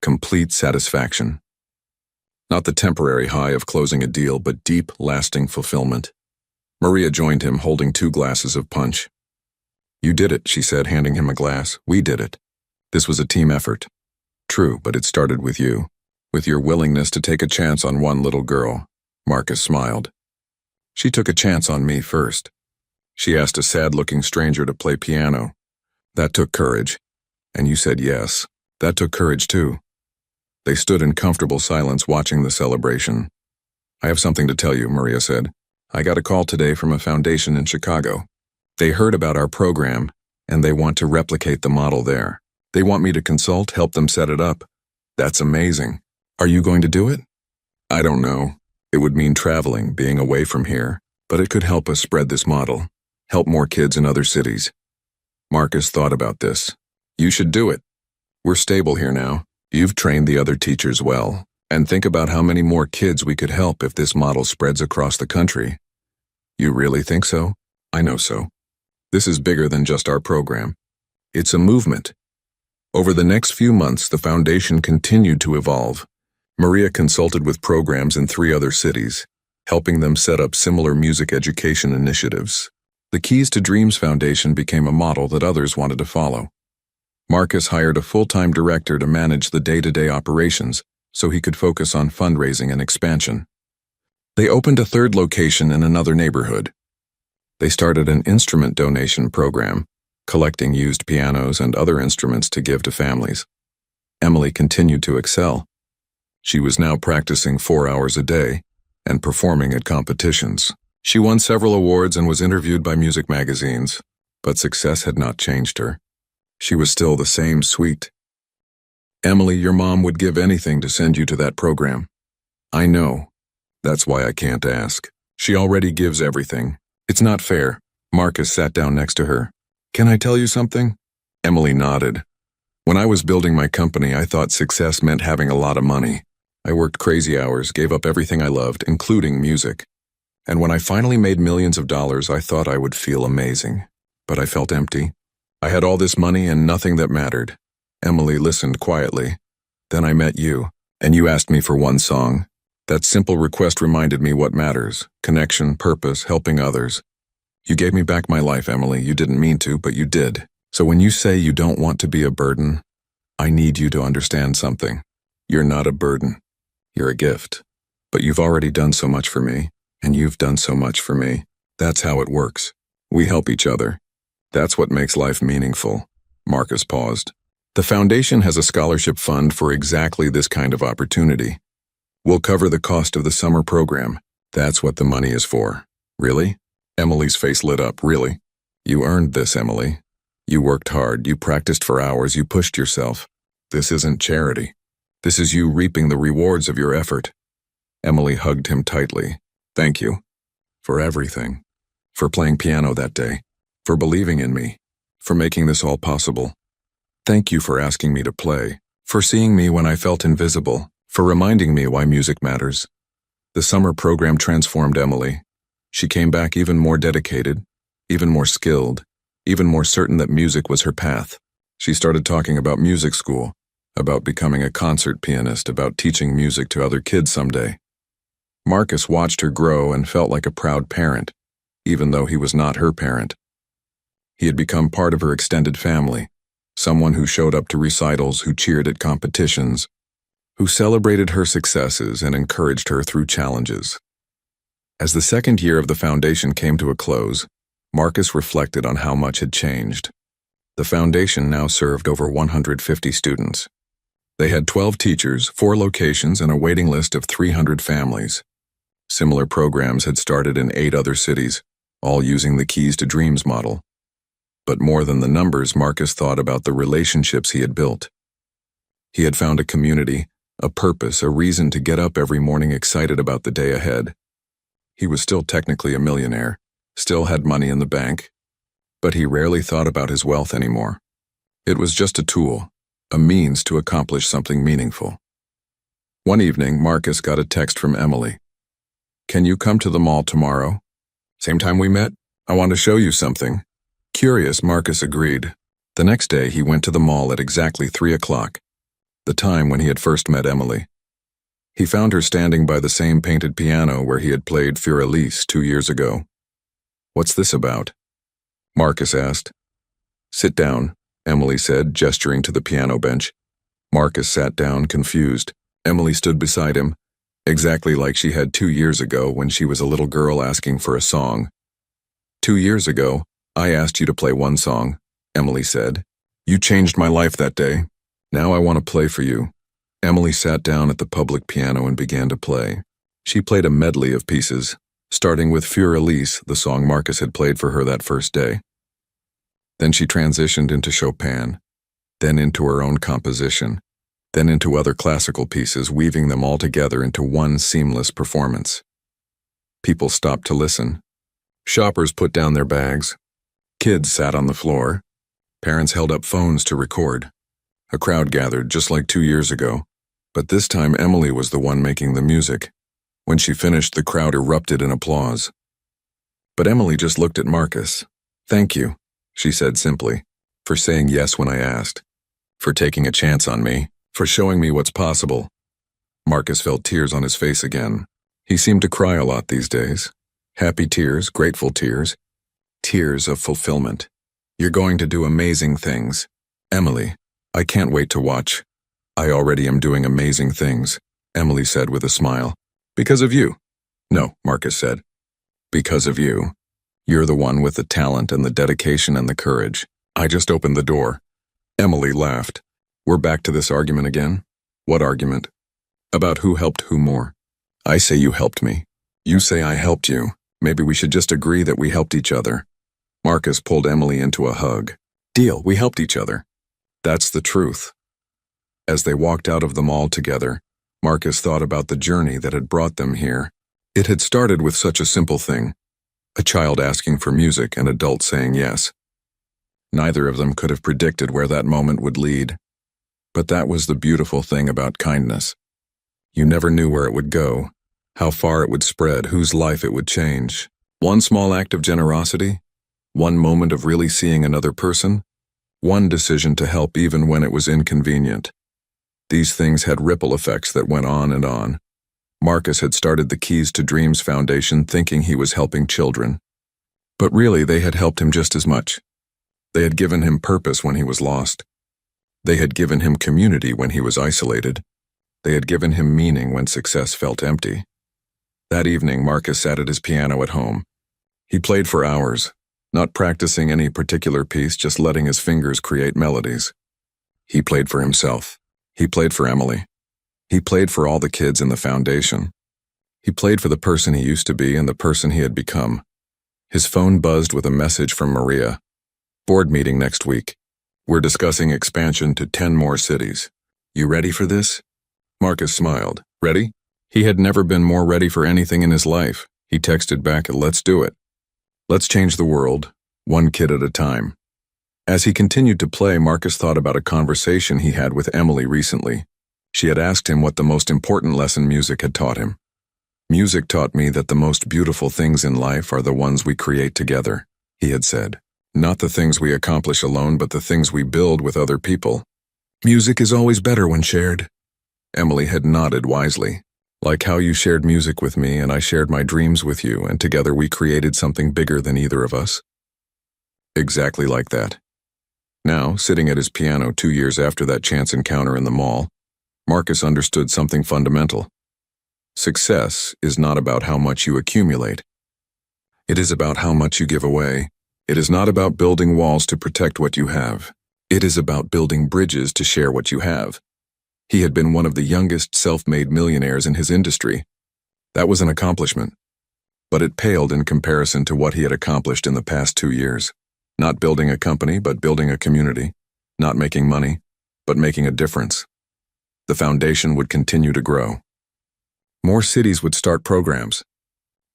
complete satisfaction. Not the temporary high of closing a deal, but deep, lasting fulfillment. Maria joined him, holding 2 glasses of punch. "You did it," she said, handing him a glass. "We did it. This was a team effort." "True, but it started with you, with your willingness to take a chance on one little girl." Marcus smiled. "She took a chance on me first. She asked a sad-looking stranger to play piano. That took courage. And you said yes. That took courage too." They stood in comfortable silence watching the celebration. "I have something to tell you," Maria said. "I got a call today from a foundation in Chicago. They heard about our program, and they want to replicate the model there. They want me to consult, help them set it up. That's amazing. Are you going to do it?" "I don't know. It would mean traveling, being away from here, but it could help us spread this model, help more kids in other cities. Marcus thought about this. You should do it. We're stable here now. You've trained the other teachers well. And think about how many more kids we could help if this model spreads across the country. You really think so? I know so. This is bigger than just our program. It's a movement. Over the next few months, the foundation continued to evolve. Maria consulted with programs in 3 other cities, helping them set up similar music education initiatives. The Keys to Dreams Foundation became a model that others wanted to follow. Marcus hired a full-time director to manage the day-to-day operations so he could focus on fundraising and expansion. They opened a 3rd location in another neighborhood. They started an instrument donation program, collecting used pianos and other instruments to give to families. Emily continued to excel. She was now practicing 4 hours a day and performing at competitions. She won several awards and was interviewed by music magazines, but success had not changed her. She was still the same sweet. Emily, your mom would give anything to send you to that program. I know. That's why I can't ask. She already gives everything. It's not fair. Marcus sat down next to her. Can I tell you something? Emily nodded. When I was building my company, I thought success meant having a lot of money. I worked crazy hours, gave up everything I loved, including music. And when I finally made millions of dollars, I thought I would feel amazing. But I felt empty. I had all this money and nothing that mattered. Emily listened quietly. Then I met you, and you asked me for one song. That simple request reminded me what matters: connection, purpose, helping others. You gave me back my life, Emily. You didn't mean to, but you did. So when you say you don't want to be a burden, I need you to understand something. You're not a burden. You're a gift. But you've already done so much for me, and you've done so much for me. That's how it works. We help each other. That's what makes life meaningful. Marcus paused. The foundation has a scholarship fund for exactly this kind of opportunity. We'll cover the cost of the summer program. That's what the money is for. Really? Emily's face lit up. Really? You earned this, Emily. You worked hard. You practiced for hours. You pushed yourself. This isn't charity. This is you reaping the rewards of your effort. Emily hugged him tightly. Thank you. For everything. For playing piano that day. For believing in me. For making this all possible. Thank you for asking me to play. For seeing me when I felt invisible. For reminding me why music matters. The summer program transformed Emily. She came back even more dedicated, even more skilled, even more certain that music was her path. She started talking about music school, about becoming a concert pianist, about teaching music to other kids someday. Marcus watched her grow and felt like a proud parent, even though he was not her parent. He had become part of her extended family, someone who showed up to recitals, who cheered at competitions, who celebrated her successes and encouraged her through challenges. As the 2nd year of the foundation came to a close, Marcus reflected on how much had changed. The foundation now served over 150 students. They had 12 teachers, 4 locations, and a waiting list of 300 families. Similar programs had started in 8 other cities, all using the Keys to Dreams model. But more than the numbers, Marcus thought about the relationships he had built. He had found a community, a purpose, a reason to get up every morning excited about the day ahead. He was still technically a millionaire, still had money in the bank, but he rarely thought about his wealth anymore. It was just a tool, a means to accomplish something meaningful. One evening, Marcus got a text from Emily. Can you come to the mall tomorrow? Same time we met? I want to show you something. Curious, Marcus agreed. The next day, he went to the mall at exactly 3 o'clock, the time when he had first met Emily. He found her standing by the same painted piano where he had played Für Elise 2 years ago. What's this about? Marcus asked. Sit down, Emily said, gesturing to the piano bench. Marcus sat down, confused. Emily stood beside him, exactly like she had 2 years ago when she was a little girl asking for a song. 2 years ago, I asked you to play one song, Emily said. You changed my life that day. Now I want to play for you. Emily sat down at the public piano and began to play. She played a medley of pieces, starting with Für Elise, the song Marcus had played for her that first day. Then she transitioned into Chopin, then into her own composition, then into other classical pieces, weaving them all together into one seamless performance. People stopped to listen. Shoppers put down their bags. Kids sat on the floor. Parents held up phones to record. A crowd gathered just like 2 years ago, but this time Emily was the one making the music. When she finished, the crowd erupted in applause. But Emily just looked at Marcus. "Thank you," she said simply, "for saying yes when I asked, for taking a chance on me, for showing me what's possible." Marcus felt tears on his face again. He seemed to cry a lot these days. Happy tears, grateful tears, tears of fulfillment. "You're going to do amazing things. Emily, I can't wait to watch." "I already am doing amazing things," Emily said with a smile. "Because of you." "No," Marcus said. "Because of you. You're the one with the talent and the dedication and the courage. I just opened the door." Emily laughed. "We're back to this argument again?" "What argument?" "About who helped who more." "I say you helped me. You say I helped you. Maybe we should just agree that we helped each other." Marcus pulled Emily into a hug. "Deal, we helped each other." "That's the truth." As they walked out of the mall together, Marcus thought about the journey that had brought them here. It had started with such a simple thing, a child asking for music and adults saying yes. Neither of them could have predicted where that moment would lead. But that was the beautiful thing about kindness. You never knew where it would go, how far it would spread, whose life it would change. One small act of generosity, one moment of really seeing another person, one decision to help even when it was inconvenient. These things had ripple effects that went on and on. Marcus had started the Keys to Dreams Foundation thinking he was helping children. But really, they had helped him just as much. They had given him purpose when he was lost. They had given him community when he was isolated. They had given him meaning when success felt empty. That evening, Marcus sat at his piano at home. He played for hours, not practicing any particular piece, just letting his fingers create melodies. He played for himself. He played for Emily. He played for all the kids in the foundation. He played for the person he used to be and the person he had become. His phone buzzed with a message from Maria. "Board meeting next week. We're discussing expansion to 10 more cities. You ready for this?" Marcus smiled. "Ready?" He had never been more ready for anything in his life. He texted back, "Let's do it. Let's change the world, one kid at a time." As he continued to play, Marcus thought about a conversation he had with Emily recently. She had asked him what the most important lesson music had taught him. "Music taught me that the most beautiful things in life are the ones we create together," he had said. "Not the things we accomplish alone, but the things we build with other people. Music is always better when shared." Emily had nodded wisely. "Like how you shared music with me and I shared my dreams with you, and together we created something bigger than either of us." Exactly like that. Now, sitting at his piano 2 years after that chance encounter in the mall, Marcus understood something fundamental. Success is not about how much you accumulate. It is about how much you give away. It is not about building walls to protect what you have. It is about building bridges to share what you have. He had been one of the youngest self-made millionaires in his industry. That was an accomplishment. But it paled in comparison to what he had accomplished in the past 2 years. Not building a company, but building a community. Not making money, but making a difference. The foundation would continue to grow. More cities would start programs.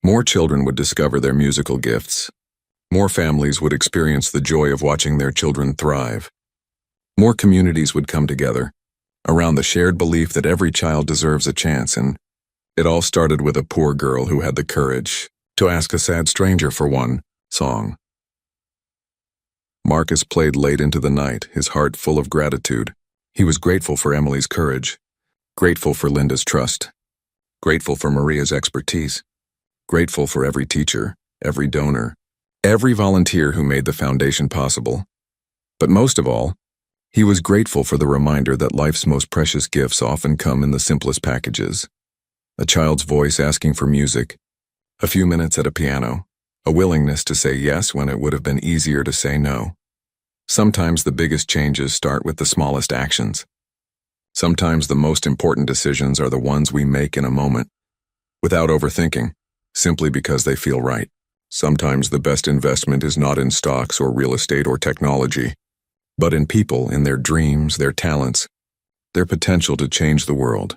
More children would discover their musical gifts. More families would experience the joy of watching their children thrive. More communities would come together around the shared belief that every child deserves a chance, and it all started with a poor girl who had the courage to ask a sad stranger for one song. Marcus played late into the night, his heart full of gratitude. He was grateful for Emily's courage, grateful for Linda's trust, grateful for Maria's expertise, grateful for every teacher, every donor, every volunteer who made the foundation possible. But most of all, he was grateful for the reminder that life's most precious gifts often come in the simplest packages. A child's voice asking for music, a few minutes at a piano, a willingness to say yes when it would have been easier to say no. Sometimes the biggest changes start with the smallest actions. Sometimes the most important decisions are the ones we make in a moment, without overthinking, simply because they feel right. Sometimes the best investment is not in stocks or real estate or technology, but in people, in their dreams, their talents, their potential to change the world.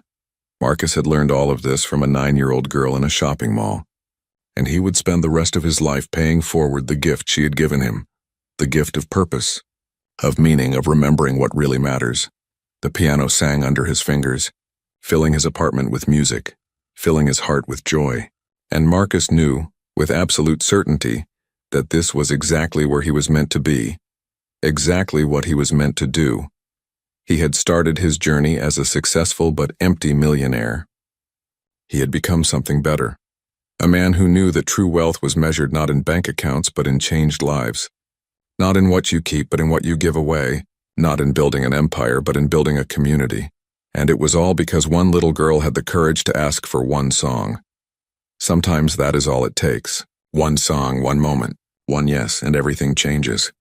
Marcus had learned all of this from a 9-year-old girl in a shopping mall, and he would spend the rest of his life paying forward the gift she had given him, the gift of purpose, of meaning, of remembering what really matters. The piano sang under his fingers, filling his apartment with music, filling his heart with joy. And Marcus knew, with absolute certainty, that this was exactly where he was meant to be, exactly what he was meant to do. He had started his journey as a successful but empty millionaire. He had become something better. A man who knew that true wealth was measured not in bank accounts but in changed lives. Not in what you keep but in what you give away, not in building an empire but in building a community. And it was all because one little girl had the courage to ask for one song. Sometimes that is all it takes. One song, one moment, one yes, and everything changes.